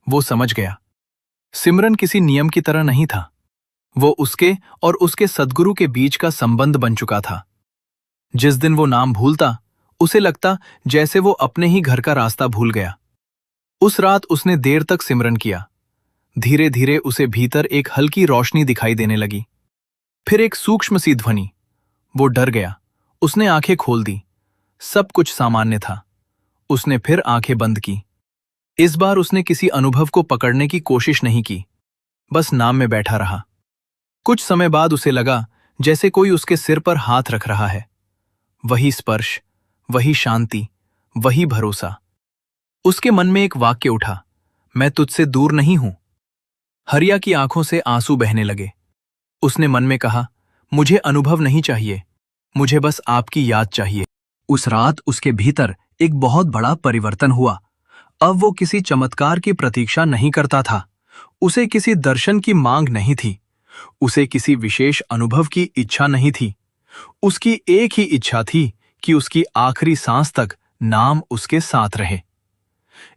वो समझ गया, सिमरन किसी नियम की तरह नहीं था। वो उसके और उसके सद्गुरु के बीच का संबंध बन चुका था। जिस दिन वो नाम भूलता, उसे लगता जैसे वो अपने ही घर का रास्ता भूल गया। उस रात उसने देर तक सिमरन किया। धीरे धीरे उसे भीतर एक हल्की रोशनी दिखाई देने लगी। फिर एक सूक्ष्म सी ध्वनि। वो डर गया। उसने आंखें खोल दी। सब कुछ सामान्य था। उसने फिर आंखें बंद की। इस बार उसने किसी अनुभव को पकड़ने की कोशिश नहीं की, बस नाम में बैठा रहा। कुछ समय बाद उसे लगा जैसे कोई उसके सिर पर हाथ रख रहा है। वही स्पर्श, वही शांति, वही भरोसा। उसके मन में एक वाक्य उठा, मैं तुझसे दूर नहीं हूं। हरिया की आंखों से आंसू बहने लगे। उसने मन में कहा, मुझे अनुभव नहीं चाहिए, मुझे बस आपकी याद चाहिए। उस रात उसके भीतर एक बहुत बड़ा परिवर्तन हुआ। अब वो किसी चमत्कार की प्रतीक्षा नहीं करता था। उसे किसी दर्शन की मांग नहीं थी। उसे किसी विशेष अनुभव की इच्छा नहीं थी। उसकी एक ही इच्छा थी कि उसकी आखिरी सांस तक नाम उसके साथ रहे।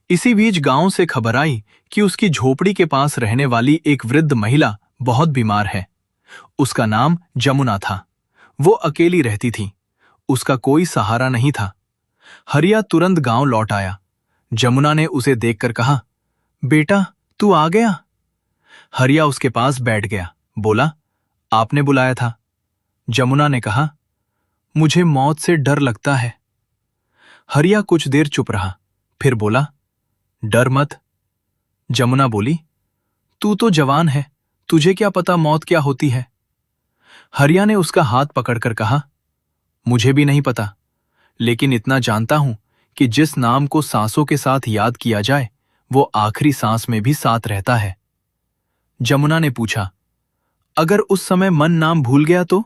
इसी बीच गांव से खबर आई कि उसकी झोपड़ी के पास रहने वाली एक वृद्ध महिला बहुत बीमार है। उसका नाम जमुना था। वो अकेली रहती थी। उसका कोई सहारा नहीं था। हरिया तुरंत गांव लौट आया। जमुना ने उसे देखकर कहा, बेटा, तू आ गया। हरिया उसके पास बैठ गया। बोला, आपने बुलाया था। जमुना ने कहा, मुझे मौत से डर लगता है। हरिया कुछ देर चुप रहा, फिर बोला, डर मत। जमुना बोली, तू तो जवान है, तुझे क्या पता मौत क्या होती है। हरिया ने उसका हाथ पकड़कर कहा, मुझे भी नहीं पता, लेकिन इतना जानता हूं कि जिस नाम को सांसों के साथ याद किया जाए वो आखिरी सांस में भी साथ रहता है। जमुना ने पूछा, अगर उस समय मन नाम भूल गया तो?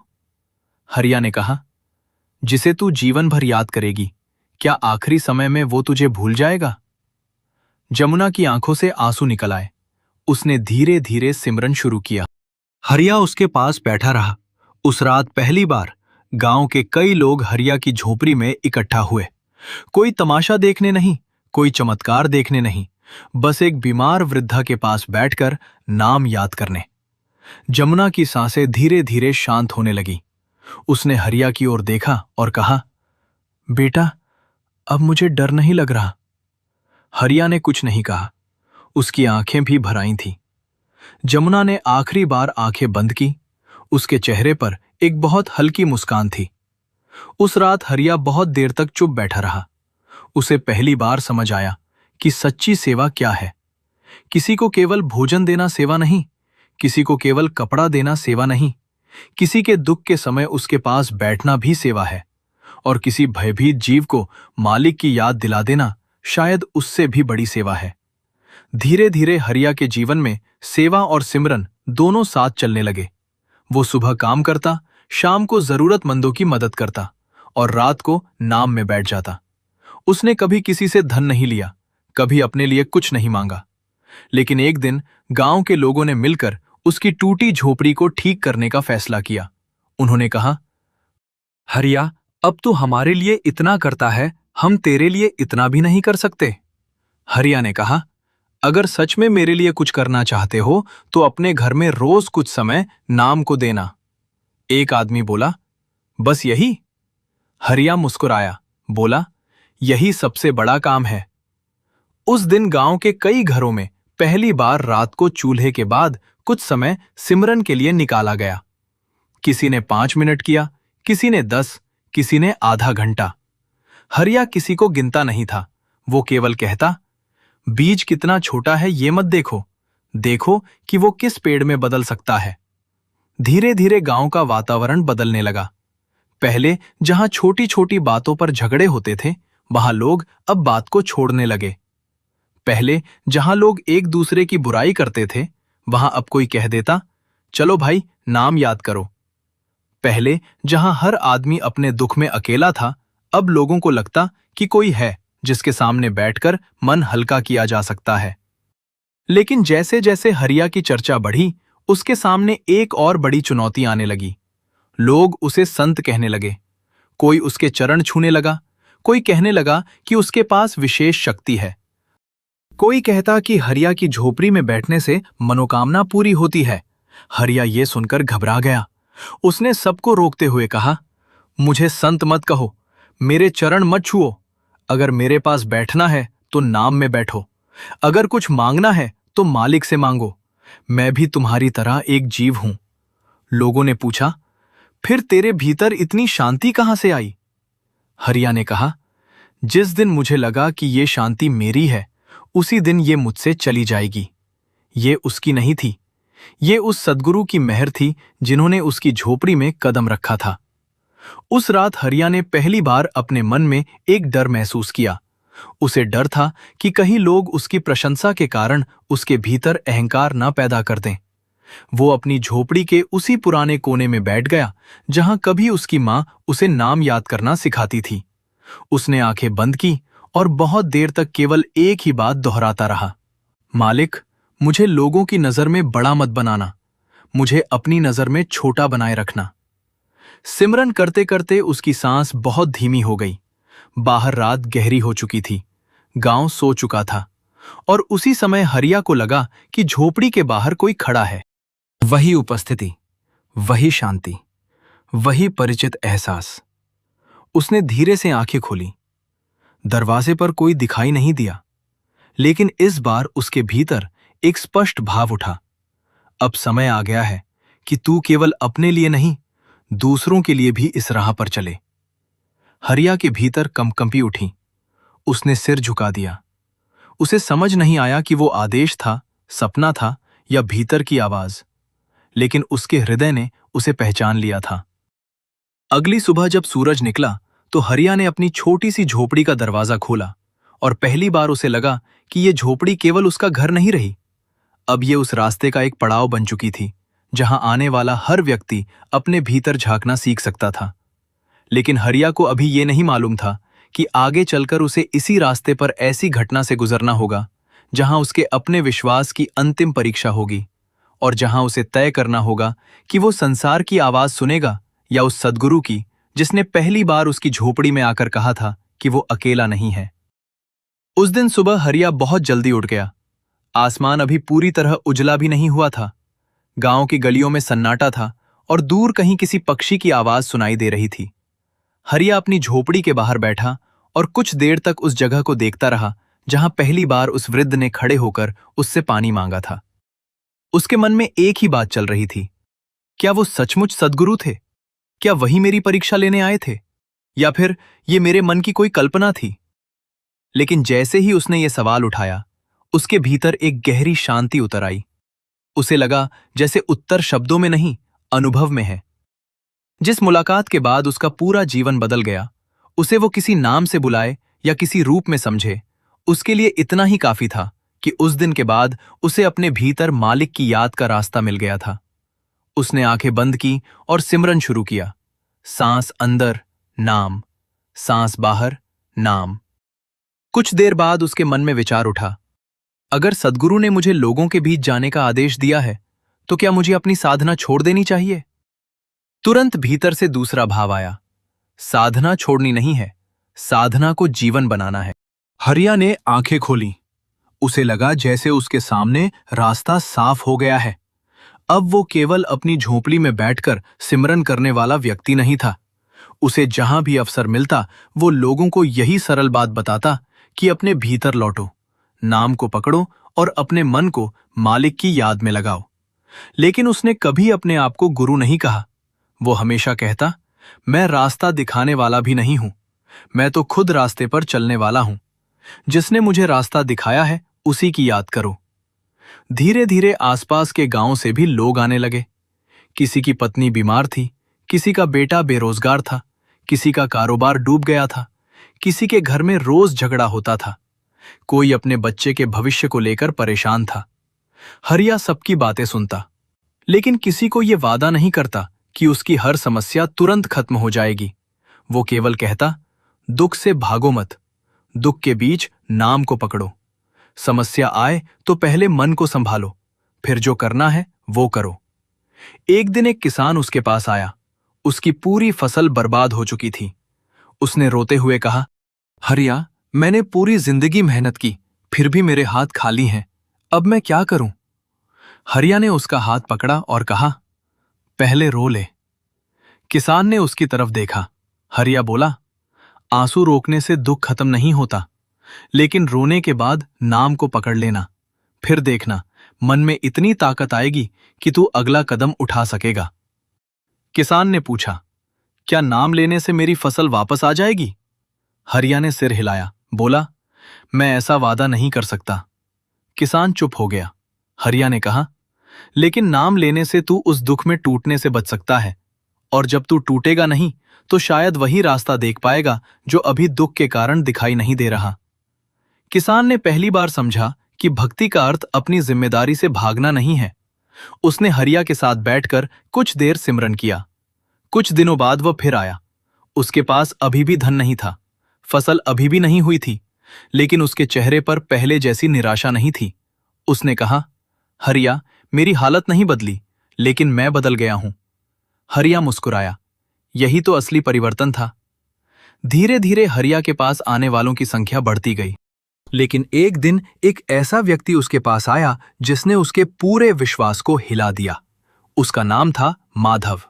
हरिया ने कहा, जिसे तू जीवन भर याद करेगी, क्या आखिरी समय में वो तुझे भूल जाएगा? जमुना की आंखों से आंसू निकल आए। उसने धीरे धीरे सिमरन शुरू किया। हरिया उसके पास बैठा रहा। उस रात पहली बार गांव के कई लोग हरिया की झोपड़ी में इकट्ठा हुए। कोई तमाशा देखने नहीं, कोई चमत्कार देखने नहीं, बस एक बीमार वृद्धा के पास बैठकर नाम याद करने। जमुना की सांसें धीरे धीरे शांत होने लगी। उसने हरिया की ओर देखा और कहा, बेटा, अब मुझे डर नहीं लग रहा। हरिया ने कुछ नहीं कहा। उसकी आंखें भी भर आई थीं। जमुना ने आखिरी बार आंखें बंद की। उसके चेहरे पर एक बहुत हल्की मुस्कान थी। उस रात हरिया बहुत देर तक चुप बैठा रहा। उसे पहली बार समझ आया कि सच्ची सेवा क्या है। किसी को केवल भोजन देना सेवा नहीं, किसी को केवल कपड़ा देना सेवा नहीं, किसी के दुख के समय उसके पास बैठना भी सेवा है। और किसी भयभीत जीव को मालिक की याद दिला देना शायद उससे भी बड़ी सेवा है। धीरे धीरे हरिया के जीवन में सेवा और सिमरन दोनों साथ चलने लगे। वो सुबह काम करता, शाम को जरूरतमंदों की मदद करता और रात को नाम में बैठ जाता। उसने कभी किसी से धन नहीं लिया, कभी अपने लिए कुछ नहीं मांगा। लेकिन एक दिन गांव के लोगों ने मिलकर उसकी टूटी झोपड़ी को ठीक करने का फैसला किया। उन्होंने कहा, हरिया, अब तू हमारे लिए इतना करता है, हम तेरे लिए इतना भी नहीं कर सकते। हरिया ने कहा, अगर सच में मेरे लिए कुछ करना चाहते हो तो अपने घर में रोज कुछ समय नाम को देना। एक आदमी बोला, बस यही? हरिया मुस्कुराया, बोला, यही सबसे बड़ा काम है। उस दिन गांव के कई घरों में पहली बार रात को चूल्हे के बाद कुछ समय सिमरन के लिए निकाला गया। किसी ने 5 मिनट किया, किसी ने 10, किसी ने आधा घंटा। हरिया किसी को गिनता नहीं था। वो केवल कहता, बीज कितना छोटा है ये मत देखो, देखो कि वो किस पेड़ में बदल सकता है। धीरे धीरे गांव का वातावरण बदलने लगा। पहले जहां छोटी छोटी बातों पर झगड़े होते थे, वहां लोग अब बात को छोड़ने लगे। पहले जहां लोग एक दूसरे की बुराई करते थे, वहां अब कोई कह देता, चलो भाई नाम याद करो। पहले जहां हर आदमी अपने दुख में अकेला था, अब लोगों को लगता कि कोई है जिसके सामने बैठकर मन हल्का किया जा सकता है। लेकिन जैसे जैसे हरिया की चर्चा बढ़ी, उसके सामने एक और बड़ी चुनौती आने लगी। लोग उसे संत कहने लगे। कोई उसके चरण छूने लगा, कोई कहने लगा कि उसके पास विशेष शक्ति है। कोई कहता कि हरिया की झोपड़ी में बैठने से मनोकामना पूरी होती है। हरिया ये सुनकर घबरा गया। उसने सबको रोकते हुए कहा, मुझे संत मत कहो, मेरे चरण मत छुओ। अगर मेरे पास बैठना है तो नाम में बैठो, अगर कुछ मांगना है तो मालिक से मांगो। मैं भी तुम्हारी तरह एक जीव हूं। लोगों ने पूछा, फिर तेरे भीतर इतनी शांति कहां से आई? हरिया ने कहा, जिस दिन मुझे लगा कि ये शांति मेरी है, उसी दिन ये मुझसे चली जाएगी। ये उसकी नहीं थी, ये उस सद्गुरु की मेहर थी जिन्होंने उसकी झोपड़ी में कदम रखा था। उस रात हरिया ने पहली बार अपने मन में एक डर महसूस किया। उसे डर था कि कहीं लोग उसकी प्रशंसा के कारण उसके भीतर अहंकार न पैदा कर दें। वो अपनी झोपड़ी के उसी पुराने कोने में बैठ गया जहां कभी उसकी मां उसे नाम याद करना सिखाती थी। उसने आंखें बंद की और बहुत देर तक केवल एक ही बात दोहराता रहा, मालिक, मुझे लोगों की नजर में बड़ा मत बनाना, मुझे अपनी नजर में छोटा बनाए रखना। सिमरन करते करते उसकी सांस बहुत धीमी हो गई। बाहर रात गहरी हो चुकी थी, गांव सो चुका था और उसी समय हरिया को लगा कि झोपड़ी के बाहर कोई खड़ा है। वही उपस्थिति, वही शांति, वही परिचित एहसास। उसने धीरे से आंखें खोली। दरवाजे पर कोई दिखाई नहीं दिया, लेकिन इस बार उसके भीतर एक स्पष्ट भाव उठा, अब समय आ गया है कि तू केवल अपने लिए नहीं, दूसरों के लिए भी इस राह पर चले। हरिया के भीतर कंपी उठी। उसने सिर झुका दिया। उसे समझ नहीं आया कि वो आदेश था, सपना था या भीतर की आवाज, लेकिन उसके हृदय ने उसे पहचान लिया था। अगली सुबह जब सूरज निकला तो हरिया ने अपनी छोटी सी झोपड़ी का दरवाजा खोला और पहली बार उसे लगा कि ये झोपड़ी केवल उसका घर नहीं रही, अब ये उस रास्ते का एक पड़ाव बन चुकी थी जहां आने वाला हर व्यक्ति अपने भीतर झांकना सीख सकता था। लेकिन हरिया को अभी ये नहीं मालूम था कि आगे चलकर उसे इसी रास्ते पर ऐसी घटना से गुजरना होगा जहां उसके अपने विश्वास की अंतिम परीक्षा होगी और जहां उसे तय करना होगा कि वो संसार की आवाज सुनेगा या उस सद्गुरु की जिसने पहली बार उसकी झोपड़ी में आकर कहा था कि वो अकेला नहीं है। उस दिन सुबह हरिया बहुत जल्दी उठ गया। आसमान अभी पूरी तरह उजला भी नहीं हुआ था। गांव की गलियों में सन्नाटा था और दूर कहीं किसी पक्षी की आवाज सुनाई दे रही थी। हरिया अपनी झोपड़ी के बाहर बैठा और कुछ देर तक उस जगह को देखता रहा जहां पहली बार उस वृद्ध ने खड़े होकर उससे पानी मांगा था। उसके मन में एक ही बात चल रही थी, क्या वो सचमुच सद्गुरु थे? क्या वही मेरी परीक्षा लेने आए थे, या फिर ये मेरे मन की कोई कल्पना थी? लेकिन जैसे ही उसने ये सवाल उठाया, उसके भीतर एक गहरी शांति उतर आई। उसे लगा जैसे उत्तर शब्दों में नहीं, अनुभव में है। जिस मुलाकात के बाद उसका पूरा जीवन बदल गया, उसे वो किसी नाम से बुलाए या किसी रूप में समझे, उसके लिए इतना ही काफी था कि उस दिन के बाद उसे अपने भीतर मालिक की याद का रास्ता मिल गया था। उसने आंखें बंद की और सिमरन शुरू किया। सांस अंदर, नाम। सांस बाहर, नाम। कुछ देर बाद उसके मन में विचार उठा, अगर सद्गुरु ने मुझे लोगों के बीच जाने का आदेश दिया है तो क्या मुझे अपनी साधना छोड़ देनी चाहिए? तुरंत भीतर से दूसरा भाव आया, साधना छोड़नी नहीं है, साधना को जीवन बनाना है। हरिया ने आंखें खोली। उसे लगा जैसे उसके सामने रास्ता साफ हो गया है। अब वो केवल अपनी झोपड़ी में बैठकर सिमरन करने वाला व्यक्ति नहीं था। उसे जहां भी अवसर मिलता वो लोगों को यही सरल बात बताता कि अपने भीतर लौटो, नाम को पकड़ो और अपने मन को मालिक की याद में लगाओ। लेकिन उसने कभी अपने आप को गुरु नहीं कहा। वो हमेशा कहता, मैं रास्ता दिखाने वाला भी नहीं हूं, मैं तो खुद रास्ते पर चलने वाला हूं। जिसने मुझे रास्ता दिखाया है उसी की याद करो। धीरे धीरे आसपास के गांव से भी लोग आने लगे। किसी की पत्नी बीमार थी, किसी का बेटा बेरोजगार था, किसी का कारोबार डूब गया था, किसी के घर में रोज झगड़ा होता था, कोई अपने बच्चे के भविष्य को लेकर परेशान था। हरिया सबकी बातें सुनता, लेकिन किसी को यह वादा नहीं करता कि उसकी हर समस्या तुरंत खत्म हो जाएगी। वो केवल कहता, दुख से भागो मत, दुख के बीच नाम को पकड़ो। समस्या आए तो पहले मन को संभालो, फिर जो करना है वो करो। एक दिन एक किसान उसके पास आया। उसकी पूरी फसल बर्बाद हो चुकी थी। उसने रोते हुए कहा, हरिया, मैंने पूरी जिंदगी मेहनत की, फिर भी मेरे हाथ खाली हैं, अब मैं क्या करूं? हरिया ने उसका हाथ पकड़ा और कहा, पहले रो ले। किसान ने उसकी तरफ देखा। हरिया बोला, आंसू रोकने से दुख खत्म नहीं होता, लेकिन रोने के बाद नाम को पकड़ लेना, फिर देखना मन में इतनी ताकत आएगी कि तू अगला कदम उठा सकेगा। किसान ने पूछा, क्या नाम लेने से मेरी फसल वापस आ जाएगी? हरिया ने सिर हिलाया, बोला, मैं ऐसा वादा नहीं कर सकता। किसान चुप हो गया। हरिया ने कहा, लेकिन नाम लेने से तू उस दुख में टूटने से बच सकता है, और जब तू टूटेगा नहीं तो शायद वही रास्ता देख पाएगा जो अभी दुख के कारण दिखाई नहीं दे रहा। किसान ने पहली बार समझा कि भक्ति का अर्थ अपनी जिम्मेदारी से भागना नहीं है। उसने हरिया के साथ बैठकर कुछ देर सिमरन किया। कुछ दिनों बाद वह फिर आया। उसके पास अभी भी धन नहीं था, फसल अभी भी नहीं हुई थी, लेकिन उसके चेहरे पर पहले जैसी निराशा नहीं थी। उसने कहा, हरिया, मेरी हालत नहीं बदली, लेकिन मैं बदल गया हूं। हरिया मुस्कुराया। यही तो असली परिवर्तन था। धीरे धीरे हरिया के पास आने वालों की संख्या बढ़ती गई। लेकिन एक दिन एक ऐसा व्यक्ति उसके पास आया जिसने उसके पूरे विश्वास को हिला दिया। उसका नाम था माधव।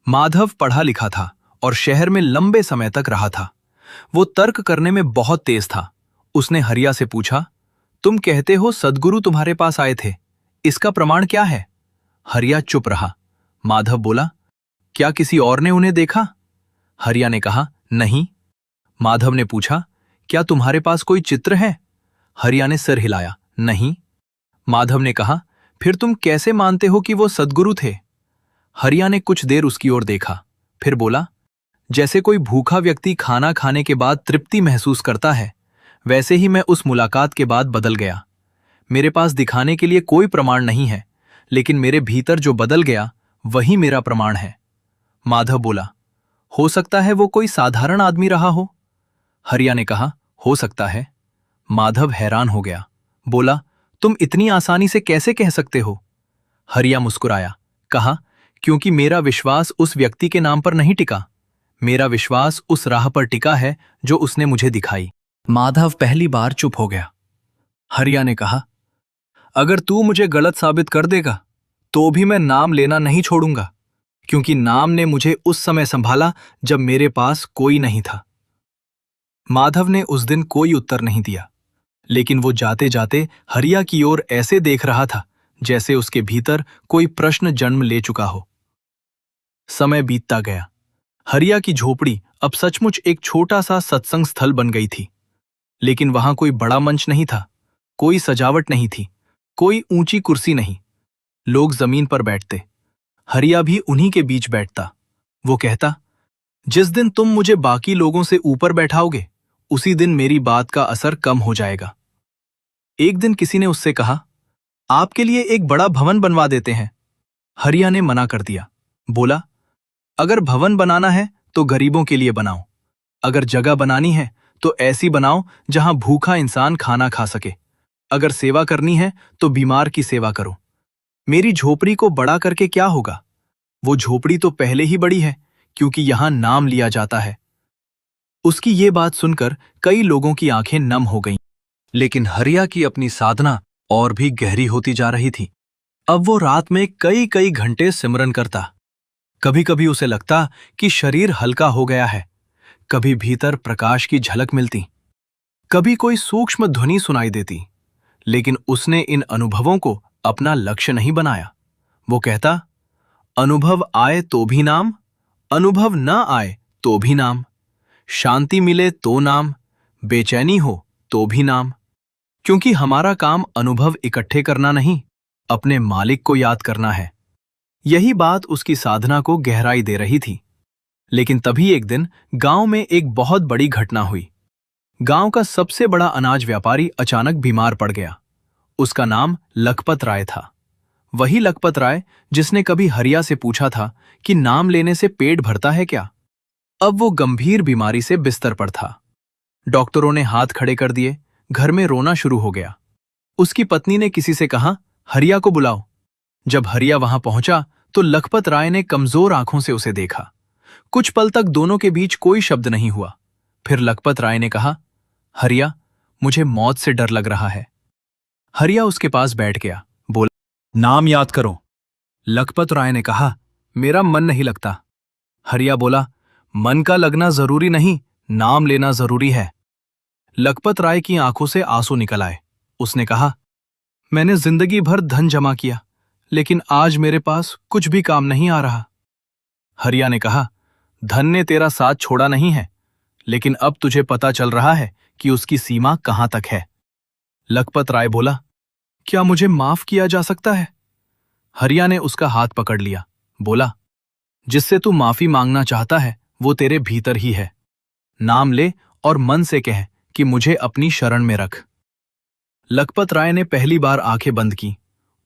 माधव पढ़ा लिखा था और शहर में लंबे समय तक रहा था। वो तर्क करने में बहुत तेज था। उसने हरिया से पूछा, तुम कहते हो सद्गुरु तुम्हारे पास आए थे, इसका प्रमाण क्या है? हरिया चुप रहा। माधव बोला, क्या किसी और ने उन्हें देखा? हरिया ने कहा, नहीं। माधव ने पूछा, क्या तुम्हारे पास कोई चित्र है? हरिया ने सिर हिलाया, नहीं। माधव ने कहा, फिर तुम कैसे मानते हो कि वो सद्गुरु थे? हरिया ने कुछ देर उसकी ओर देखा, फिर बोला, जैसे कोई भूखा व्यक्ति खाना खाने के बाद तृप्ति महसूस करता है, वैसे ही मैं उस मुलाकात के बाद बदल गया। मेरे पास दिखाने के लिए कोई प्रमाण नहीं है, लेकिन मेरे भीतर जो बदल गया वही मेरा प्रमाण है। माधव बोला, हो सकता है वो कोई साधारण आदमी रहा हो। हरिया ने कहा, हो सकता है। माधव हैरान हो गया, बोला, तुम इतनी आसानी से कैसे कह सकते हो? हरिया मुस्कुराया, कहा, क्योंकि मेरा विश्वास उस व्यक्ति के नाम पर नहीं टिका, मेरा विश्वास उस राह पर टिका है जो उसने मुझे दिखाई। माधव पहली बार चुप हो गया। हरिया ने कहा, अगर तू मुझे गलत साबित कर देगा तो भी मैं नाम लेना नहीं छोड़ूंगा, क्योंकि नाम ने मुझे उस समय संभाला जब मेरे पास कोई नहीं था। माधव ने उस दिन कोई उत्तर नहीं दिया, लेकिन वो जाते जाते हरिया की ओर ऐसे देख रहा था जैसे उसके भीतर कोई प्रश्न जन्म ले चुका हो। समय बीतता गया। हरिया की झोपड़ी अब सचमुच एक छोटा सा सत्संग स्थल बन गई थी, लेकिन वहां कोई बड़ा मंच नहीं था, कोई सजावट नहीं थी, कोई ऊंची कुर्सी नहीं। लोग जमीन पर बैठते, हरिया भी उन्हीं के बीच बैठता। वो कहता, जिस दिन तुम मुझे बाकी लोगों से ऊपर बैठाओगे उसी दिन मेरी बात का असर कम हो जाएगा। एक दिन किसी ने उससे कहा, आपके लिए एक बड़ा भवन बनवा देते हैं। हरिया ने मना कर दिया, बोला, अगर भवन बनाना है तो गरीबों के लिए बनाओ, अगर जगह बनानी है तो ऐसी बनाओ जहां भूखा इंसान खाना खा सके, अगर सेवा करनी है तो बीमार की सेवा करो। मेरी झोपड़ी को बड़ा करके क्या होगा? वो झोपड़ी तो पहले ही बड़ी है, क्योंकि यहां नाम लिया जाता है। उसकी ये बात सुनकर कई लोगों की आंखें नम हो गईं, लेकिन हरिया की अपनी साधना और भी गहरी होती जा रही थी। अब वो रात में कई कई घंटे सिमरन करता। कभी कभी उसे लगता कि शरीर हल्का हो गया है, कभी भीतर प्रकाश की झलक मिलती, कभी कोई सूक्ष्म ध्वनि सुनाई देती, लेकिन उसने इन अनुभवों को अपना लक्ष्य नहीं बनाया। वो कहता, अनुभव आए तो भी नाम, अनुभव न आए तो भी नाम, शांति मिले तो नाम, बेचैनी हो तो भी नाम। क्योंकि हमारा काम अनुभव इकट्ठे करना नहीं, अपने मालिक को याद करना है। यही बात उसकी साधना को गहराई दे रही थी। लेकिन तभी एक दिन गांव में एक बहुत बड़ी घटना हुई। गांव का सबसे बड़ा अनाज व्यापारी अचानक बीमार पड़ गया। उसका नाम लखपत राय था। वही लखपत राय जिसने कभी हरिया से पूछा था कि नाम लेने से पेट भरता है क्या। अब वो गंभीर बीमारी से बिस्तर पर था। डॉक्टरों ने हाथ खड़े कर दिए, घर में रोना शुरू हो गया। उसकी पत्नी ने किसी से कहा, हरिया को बुलाओ। जब हरिया वहां पहुंचा तो लखपत राय ने कमजोर आंखों से उसे देखा। कुछ पल तक दोनों के बीच कोई शब्द नहीं हुआ। फिर लखपत राय ने कहा, हरिया, मुझे मौत से डर लग रहा है। हरिया उसके पास बैठ गया, बोला, नाम याद करो। लखपत राय ने कहा, मेरा मन नहीं लगता। हरिया बोला, मन का लगना जरूरी नहीं, नाम लेना जरूरी है। लखपत राय की आंखों से आंसू निकल आए। उसने कहा, मैंने जिंदगी भर धन जमा किया, लेकिन आज मेरे पास कुछ भी काम नहीं आ रहा। हरिया ने कहा, धन ने तेरा साथ छोड़ा नहीं है, लेकिन अब तुझे पता चल रहा है कि उसकी सीमा कहां तक है। लखपत राय बोला, क्या मुझे माफ किया जा सकता है? हरिया ने उसका हाथ पकड़ लिया, बोला, जिससे तू माफी मांगना चाहता है वो तेरे भीतर ही है। नाम ले और मन से कह कि मुझे अपनी शरण में रख। लखपत राय ने पहली बार आंखें बंद की।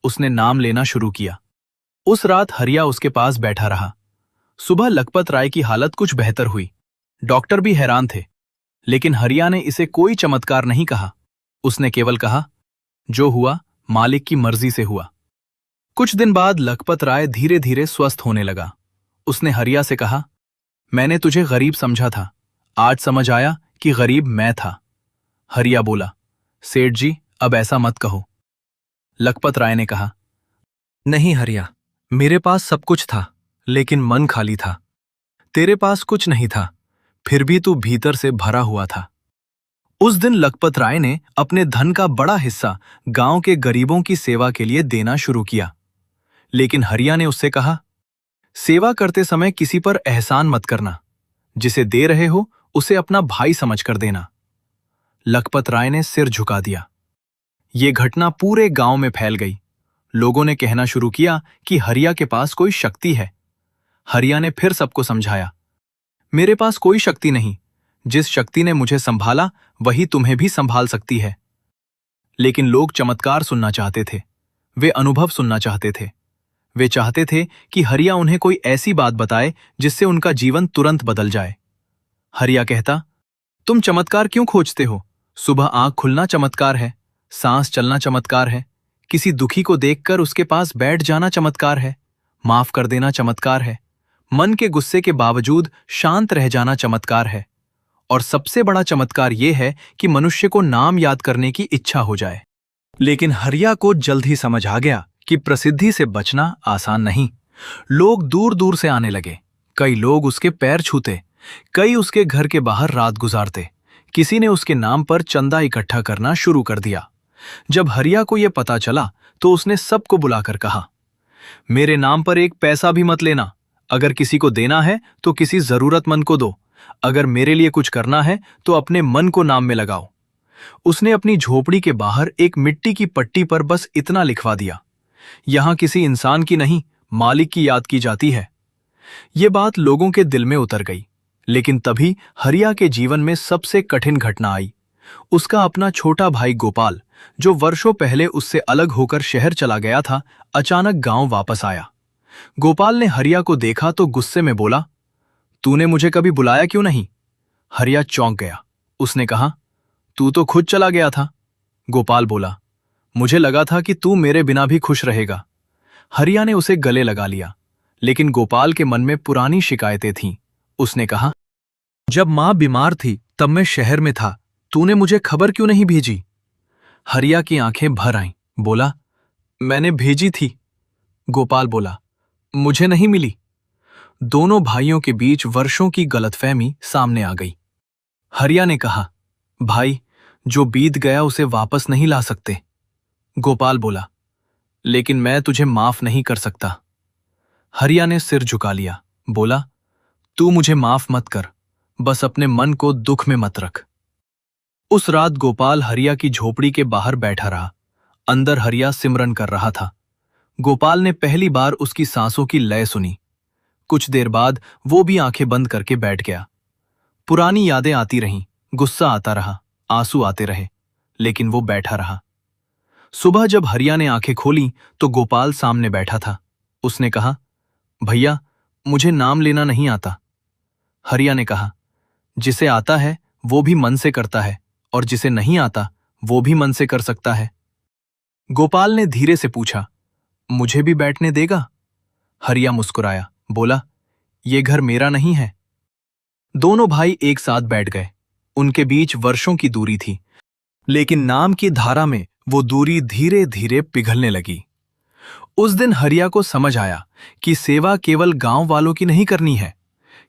उसने नाम लेना शुरू किया। उस रात हरिया उसके पास बैठा रहा। सुबह लखपत राय की हालत कुछ बेहतर हुई। डॉक्टर भी हैरान थे, लेकिन हरिया ने इसे कोई चमत्कार नहीं कहा। उसने केवल कहा, जो हुआ मालिक की मर्जी से हुआ। कुछ दिन बाद लखपत राय धीरे धीरे स्वस्थ होने लगा। उसने हरिया से कहा, मैंने तुझे गरीब समझा था, आज समझ आया कि गरीब मैं था। हरिया बोला, सेठ जी, अब ऐसा मत कहो। लखपत राय ने कहा, नहीं हरिया, मेरे पास सब कुछ था, लेकिन मन खाली था। तेरे पास कुछ नहीं था, फिर भी तू भीतर से भरा हुआ था। उस दिन लखपत राय ने अपने धन का बड़ा हिस्सा गांव के गरीबों की सेवा के लिए देना शुरू किया। लेकिन हरिया ने उससे कहा, सेवा करते समय किसी पर एहसान मत करना, जिसे दे रहे हो उसे अपना भाई समझकर देना। लखपत राय ने सिर झुका दिया। ये घटना पूरे गांव में फैल गई। लोगों ने कहना शुरू किया कि हरिया के पास कोई शक्ति है। हरिया ने फिर सबको समझाया, मेरे पास कोई शक्ति नहीं, जिस शक्ति ने मुझे संभाला वही तुम्हें भी संभाल सकती है। लेकिन लोग चमत्कार सुनना चाहते थे, वे अनुभव सुनना चाहते थे। वे चाहते थे कि हरिया उन्हें कोई ऐसी बात बताए जिससे उनका जीवन तुरंत बदल जाए। हरिया कहता, तुम चमत्कार क्यों खोजते हो? सुबह आंख खुलना चमत्कार है, सांस चलना चमत्कार है, किसी दुखी को देखकर उसके पास बैठ जाना चमत्कार है, माफ कर देना चमत्कार है, मन के गुस्से के बावजूद शांत रह जाना चमत्कार है, और सबसे बड़ा चमत्कार यह है कि मनुष्य को नाम याद करने की इच्छा हो जाए। लेकिन हरिया को जल्द ही समझ आ गया कि प्रसिद्धि से बचना आसान नहीं। लोग दूर दूर से आने लगे। कई लोग उसके पैर छूते, कई उसके घर के बाहर रात गुजारते। किसी ने उसके नाम पर चंदा इकट्ठा करना शुरू कर दिया। जब हरिया को यह पता चला तो उसने सबको बुलाकर कहा, मेरे नाम पर एक पैसा भी मत लेना। अगर किसी को देना है तो किसी जरूरतमंद को दो। अगर मेरे लिए कुछ करना है तो अपने मन को नाम में लगाओ। उसने अपनी झोपड़ी के बाहर एक मिट्टी की पट्टी पर बस इतना लिखवा दिया, यहां किसी इंसान की नहीं, मालिक की याद की जाती है। ये बात लोगों के दिल में उतर गई। लेकिन तभी हरिया के जीवन में सबसे कठिन घटना आई। उसका अपना छोटा भाई गोपाल, जो वर्षों पहले उससे अलग होकर शहर चला गया था, अचानक गांव वापस आया। गोपाल ने हरिया को देखा तो गुस्से में बोला, तूने मुझे कभी बुलाया क्यों नहीं? हरिया चौंक गया। उसने कहा, तू तो खुद चला गया था। गोपाल बोला, मुझे लगा था कि तू मेरे बिना भी खुश रहेगा। हरिया ने उसे गले लगा लिया, लेकिन गोपाल के मन में पुरानी शिकायतें थीं। उसने कहा, जब मां बीमार थी तब मैं शहर में था, तूने मुझे खबर क्यों नहीं भेजी? हरिया की आंखें भर आईं। बोला, मैंने भेजी थी। गोपाल बोला, मुझे नहीं मिली। दोनों भाइयों के बीच वर्षों की गलतफहमी सामने आ गई। हरिया ने कहा, भाई, जो बीत गया उसे वापस नहीं ला सकते। गोपाल बोला, लेकिन मैं तुझे माफ नहीं कर सकता। हरिया ने सिर झुका लिया। बोला, तू मुझे माफ मत कर, बस अपने मन को दुख में मत रख। उस रात गोपाल हरिया की झोपड़ी के बाहर बैठा रहा। अंदर हरिया सिमरन कर रहा था। गोपाल ने पहली बार उसकी सांसों की लय सुनी। कुछ देर बाद वो भी आंखें बंद करके बैठ गया। पुरानी यादें आती रहीं, गुस्सा आता रहा, आंसू आते रहे, लेकिन वो बैठा रहा। सुबह जब हरिया ने आंखें खोली तो गोपाल सामने बैठा था। उसने कहा, भैया, मुझे नाम लेना नहीं आता। हरिया ने कहा, जिसे आता है वो भी मन से करता है, और जिसे नहीं आता वो भी मन से कर सकता है। गोपाल ने धीरे से पूछा, मुझे भी बैठने देगा? हरिया मुस्कुराया। बोला, ये घर मेरा नहीं है। दोनों भाई एक साथ बैठ गए। उनके बीच वर्षों की दूरी थी, लेकिन नाम की धारा में वो दूरी धीरे धीरे पिघलने लगी। उस दिन हरिया को समझ आया कि सेवा केवल गांव वालों की नहीं करनी है।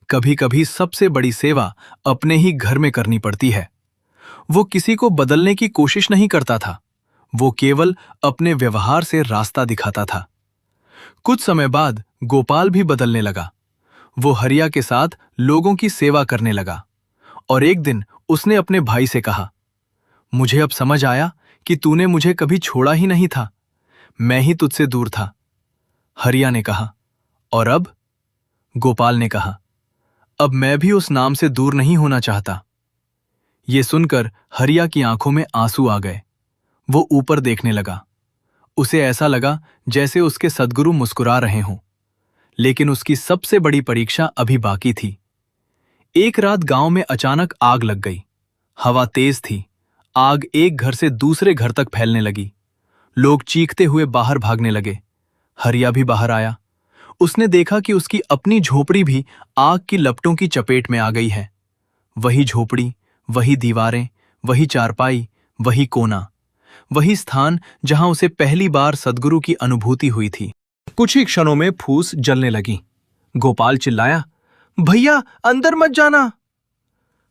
कभी कभी सबसे बड़ी सेवा अपने ही घर में करनी पड़ती है। वो किसी को बदलने की कोशिश नहीं करता था, वो केवल अपने व्यवहार से रास्ता दिखाता था। कुछ समय बाद गोपाल भी बदलने लगा। वो हरिया के साथ लोगों की सेवा करने लगा, और एक दिन उसने अपने भाई से कहा, मुझे अब समझ आया कि तूने मुझे कभी छोड़ा ही नहीं था, मैं ही तुझसे दूर था। हरिया ने कहा, और अब? गोपाल ने कहा, अब मैं भी उस नाम से दूर नहीं होना चाहता। ये सुनकर हरिया की आंखों में आंसू आ गए। वो ऊपर देखने लगा। उसे ऐसा लगा जैसे उसके सद्गुरु मुस्कुरा रहे हों। लेकिन उसकी सबसे बड़ी परीक्षा अभी बाकी थी। एक रात गांव में अचानक आग लग गई। हवा तेज थी। आग एक घर से दूसरे घर तक फैलने लगी। लोग चीखते हुए बाहर भागने लगे। हरिया भी बाहर आया। उसने देखा कि उसकी अपनी झोपड़ी भी आग की लपटों की चपेट में आ गई है। वही झोपड़ी, वही दीवारें, वही चारपाई, वही कोना, वही स्थान जहां उसे पहली बार सद्गुरु की अनुभूति हुई थी। कुछ ही क्षणों में फूस जलने लगी। गोपाल चिल्लाया, भैया, अंदर मत जाना।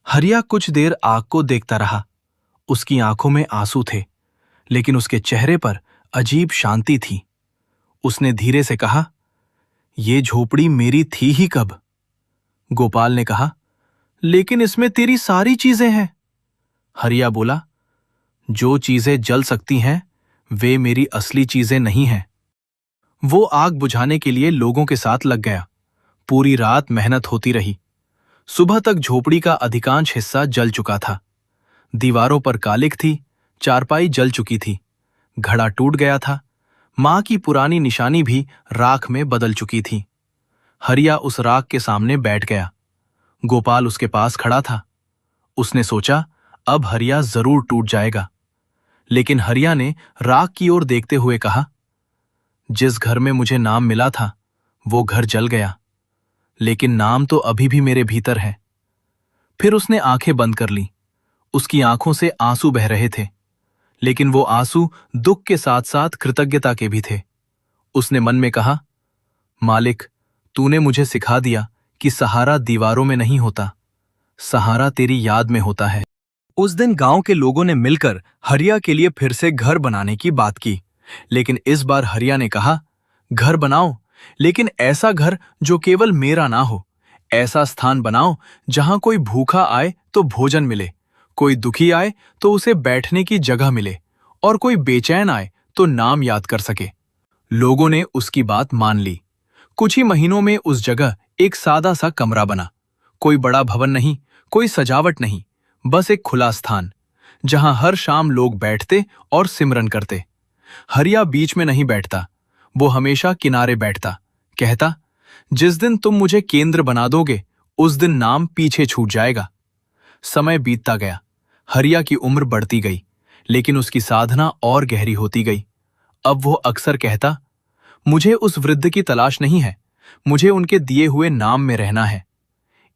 हरिया कुछ देर आग को देखता रहा। उसकी आंखों में आंसू थे, लेकिन उसके चेहरे पर अजीब शांति थी। उसने धीरे से कहा, ये झोपड़ी मेरी थी ही कब? गोपाल ने कहा, लेकिन इसमें तेरी सारी चीजें हैं। हरिया बोला, जो चीजें जल सकती हैं वे मेरी असली चीजें नहीं हैं। वो आग बुझाने के लिए लोगों के साथ लग गया। पूरी रात मेहनत होती रही। सुबह तक झोपड़ी का अधिकांश हिस्सा जल चुका था। दीवारों पर कालिख थी, चारपाई जल चुकी थी, घड़ा टूट गया था, मां की पुरानी निशानी भी राख में बदल चुकी थी। हरिया उस राख के सामने बैठ गया। गोपाल उसके पास खड़ा था। उसने सोचा अब हरिया जरूर टूट जाएगा, लेकिन हरिया ने राख की ओर देखते हुए कहा, जिस घर में मुझे नाम मिला था वो घर जल गया, लेकिन नाम तो अभी भी मेरे भीतर है। फिर उसने आंखें बंद कर ली। उसकी आंखों से आंसू बह रहे थे, लेकिन वो आंसू दुख के साथ साथ कृतज्ञता के भी थे। उसने मन में कहा, मालिक, तूने मुझे सिखा दिया कि सहारा दीवारों में नहीं होता, सहारा तेरी याद में होता है। उस दिन गांव के लोगों ने मिलकर हरिया के लिए फिर से घर बनाने की बात की, लेकिन इस बार हरिया ने कहा, घर बनाओ, लेकिन ऐसा घर जो केवल मेरा ना हो। ऐसा स्थान बनाओ जहां कोई भूखा आए तो भोजन मिले, कोई दुखी आए तो उसे बैठने की जगह मिले, और कोई बेचैन आए तो नाम याद कर सके। लोगों ने उसकी बात मान ली। कुछ ही महीनों में उस जगह एक सादा सा कमरा बना। कोई बड़ा भवन नहीं, कोई सजावट नहीं, बस एक खुला स्थान जहां हर शाम लोग बैठते और सिमरन करते। हरिया बीच में नहीं बैठता, वो हमेशा किनारे बैठता, कहता, जिस दिन तुम मुझे केंद्र बना दोगे उस दिन नाम पीछे छूट जाएगा। समय बीतता गया, हरिया की उम्र बढ़ती गई, लेकिन उसकी साधना और गहरी होती गई। अब वो अक्सर कहता, मुझे उस वृद्ध की तलाश नहीं है, मुझे उनके दिए हुए नाम में रहना है।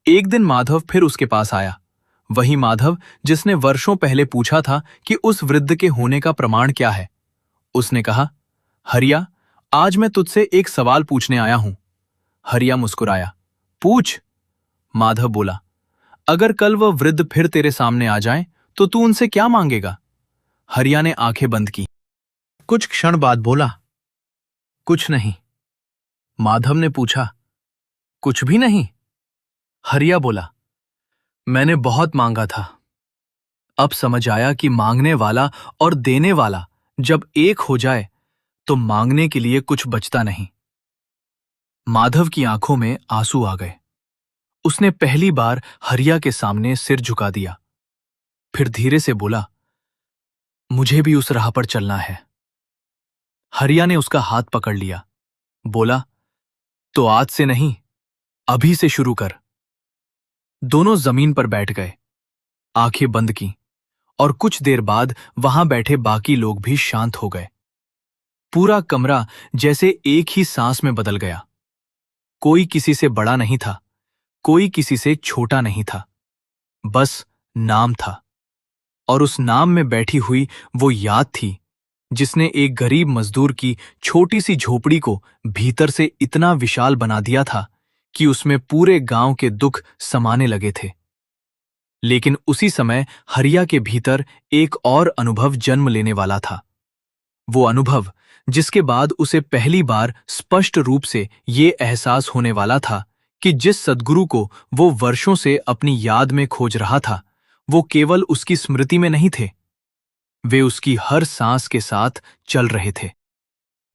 एक दिन माधव फिर उसके पास आया, वही माधव जिसने वर्षों पहले पूछा था कि उस वृद्ध के होने का प्रमाण क्या है। उसने कहा, हरिया, आज मैं तुझसे एक सवाल पूछने आया हूं। हरिया मुस्कुराया। पूछ। माधव बोला, अगर कल वह वृद्ध फिर तेरे सामने आ जाएं, तो तू उनसे क्या मांगेगा? हरिया ने आंखें बंद की। कुछ क्षण बाद बोला, कुछ नहीं। माधव ने पूछा, कुछ भी नहीं? हरिया बोला, मैंने बहुत मांगा था, अब समझ आया कि मांगने वाला और देने वाला जब एक हो जाए तो मांगने के लिए कुछ बचता नहीं। माधव की आंखों में आंसू आ गए। उसने पहली बार हरिया के सामने सिर झुका दिया, फिर धीरे से बोला, मुझे भी उस राह पर चलना है। हरिया ने उसका हाथ पकड़ लिया, बोला, तो आज से नहीं, अभी से शुरू कर। दोनों जमीन पर बैठ गए, आंखें बंद की, और कुछ देर बाद वहां बैठे बाकी लोग भी शांत हो गए। पूरा कमरा जैसे एक ही सांस में बदल गया। कोई किसी से बड़ा नहीं था, कोई किसी से छोटा नहीं था, बस नाम था। और उस नाम में बैठी हुई वो याद थी जिसने एक गरीब मजदूर की छोटी सी झोपड़ी को भीतर से इतना विशाल बना दिया था कि उसमें पूरे गांव के दुख समाने लगे थे। लेकिन उसी समय हरिया के भीतर एक और अनुभव जन्म लेने वाला था। वो अनुभव जिसके बाद उसे पहली बार स्पष्ट रूप से ये एहसास होने वाला था कि जिस सद्गुरु को वो वर्षों से अपनी याद में खोज रहा था, वो केवल उसकी स्मृति में नहीं थे, वे उसकी हर सांस के साथ चल रहे थे।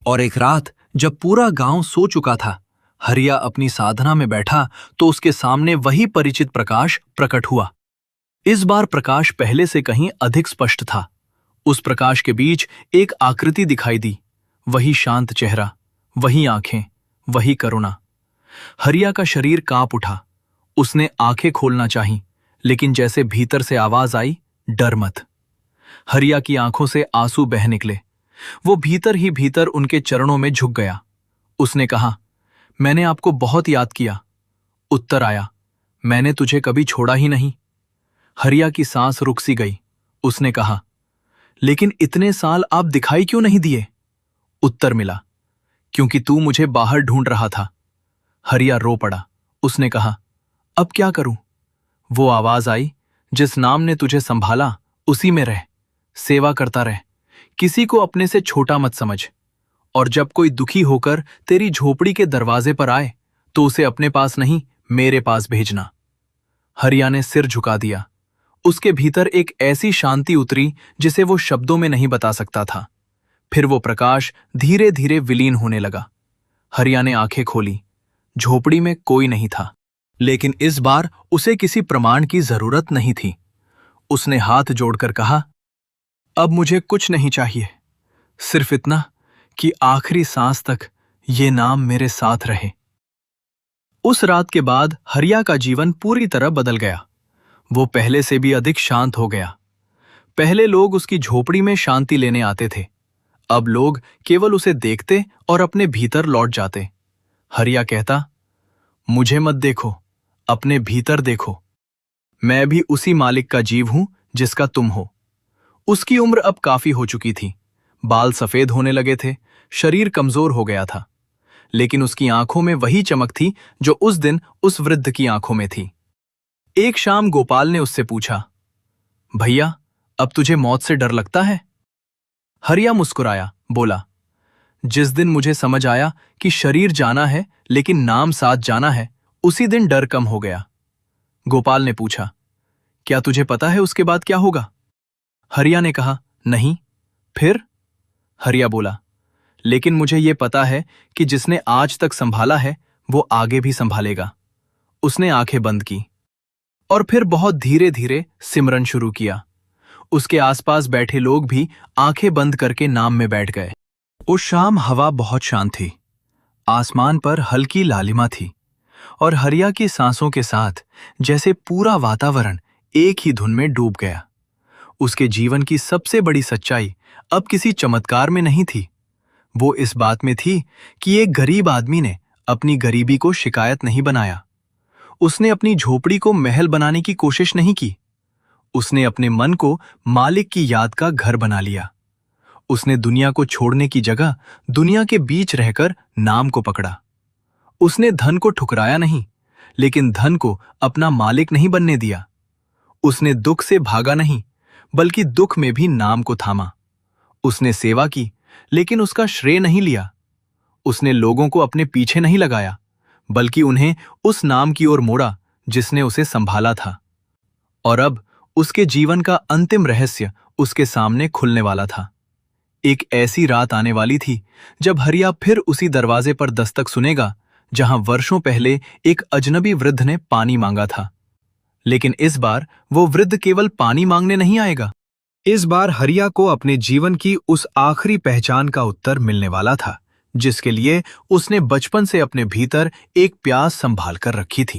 और एक रात जब पूरा गांव सो चुका था, हरिया अपनी साधना में बैठा तो उसके सामने वही परिचित प्रकाश प्रकट हुआ। इस बार प्रकाश पहले से कहीं अधिक स्पष्ट था। उस प्रकाश के बीच एक आकृति दिखाई दी, वही शांत चेहरा, वही आंखें, वही करुणा। हरिया का शरीर कांप उठा। उसने आंखें खोलना चाही, लेकिन जैसे भीतर से आवाज आई, डर मत। हरिया की आंखों से आंसू बह निकले। वो भीतर ही भीतर उनके चरणों में झुक गया। उसने कहा, मैंने आपको बहुत याद किया। उत्तर आया, मैंने तुझे कभी छोड़ा ही नहीं। हरिया की सांस रुक सी गई। उसने कहा, लेकिन इतने साल आप दिखाई क्यों नहीं दिए? उत्तर मिला, क्योंकि तू मुझे बाहर ढूंढ रहा था। हरिया रो पड़ा। उसने कहा, अब क्या करूं? वो आवाज आई, जिस नाम ने तुझे संभाला उसी में रह, सेवा करता रह, किसी को अपने से छोटा मत समझ। और जब कोई दुखी होकर तेरी झोपड़ी के दरवाजे पर आए तो उसे अपने पास नहीं, मेरे पास भेजना। हरिया ने सिर झुका दिया। उसके भीतर एक ऐसी शांति उतरी जिसे वो शब्दों में नहीं बता सकता था। फिर वो प्रकाश धीरे धीरे विलीन होने लगा। हरिया ने आंखें खोली। झोपड़ी में कोई नहीं था। लेकिन इस बार उसे किसी प्रमाण की जरूरत नहीं थी। उसने हाथ जोड़कर कहा, अब मुझे कुछ नहीं चाहिए, सिर्फ इतना कि आखिरी सांस तक ये नाम मेरे साथ रहे। उस रात के बाद हरिया का जीवन पूरी तरह बदल गया। वो पहले से भी अधिक शांत हो गया। पहले लोग उसकी झोपड़ी में शांति लेने आते थे, अब लोग केवल उसे देखते और अपने भीतर लौट जाते। हरिया कहता, मुझे मत देखो, अपने भीतर देखो। मैं भी उसी मालिक का जीव हूं जिसका तुम हो। उसकी उम्र अब काफी हो चुकी थी, बाल सफेद होने लगे थे, शरीर कमजोर हो गया था, लेकिन उसकी आंखों में वही चमक थी जो उस दिन उस वृद्ध की आंखों में थी। एक शाम गोपाल ने उससे पूछा, भैया, अब तुझे मौत से डर लगता है? हरिया मुस्कुराया, बोला, जिस दिन मुझे समझ आया कि शरीर जाना है लेकिन नाम साथ जाना है, उसी दिन डर कम हो गया। गोपाल ने पूछा, क्या तुझे पता है उसके बाद क्या होगा? हरिया ने कहा, नहीं। फिर? हरिया बोला, लेकिन मुझे ये पता है कि जिसने आज तक संभाला है वो आगे भी संभालेगा। उसने आंखें बंद की और फिर बहुत धीरे धीरे सिमरन शुरू किया। उसके आसपास बैठे लोग भी आंखें बंद करके नाम में बैठ गए। उस शाम हवा बहुत शांत थी, आसमान पर हल्की लालिमा थी और हरिया की सांसों के साथ जैसे पूरा वातावरण एक ही धुन में डूब गया। उसके जीवन की सबसे बड़ी सच्चाई अब किसी चमत्कार में नहीं थी, वो इस बात में थी कि एक गरीब आदमी ने अपनी गरीबी को शिकायत नहीं बनाया। उसने अपनी झोपड़ी को महल बनाने की कोशिश नहीं की। उसने अपने मन को मालिक की याद का घर बना लिया। उसने दुनिया को छोड़ने की जगह दुनिया के बीच रहकर नाम को पकड़ा। उसने धन को ठुकराया नहीं, लेकिन धन को अपना मालिक नहीं बनने दिया। उसने दुख से भागा नहीं, बल्कि दुख में भी नाम को थामा। उसने सेवा की, लेकिन उसका श्रेय नहीं लिया। उसने लोगों को अपने पीछे नहीं लगाया, बल्कि उन्हें उस नाम की ओर मोड़ा जिसने उसे संभाला था। और अब उसके जीवन का अंतिम रहस्य उसके सामने खुलने वाला था। एक ऐसी रात आने वाली थी जब हरिया फिर उसी दरवाजे पर दस्तक सुनेगा जहां वर्षों पहले एक अजनबी वृद्ध ने पानी मांगा था। लेकिन इस बार वो वृद्ध केवल पानी मांगने नहीं आएगा। इस बार हरिया को अपने जीवन की उस आखिरी पहचान का उत्तर मिलने वाला था, जिसके लिए उसने बचपन से अपने भीतर एक प्यास संभाल कर रखी थी।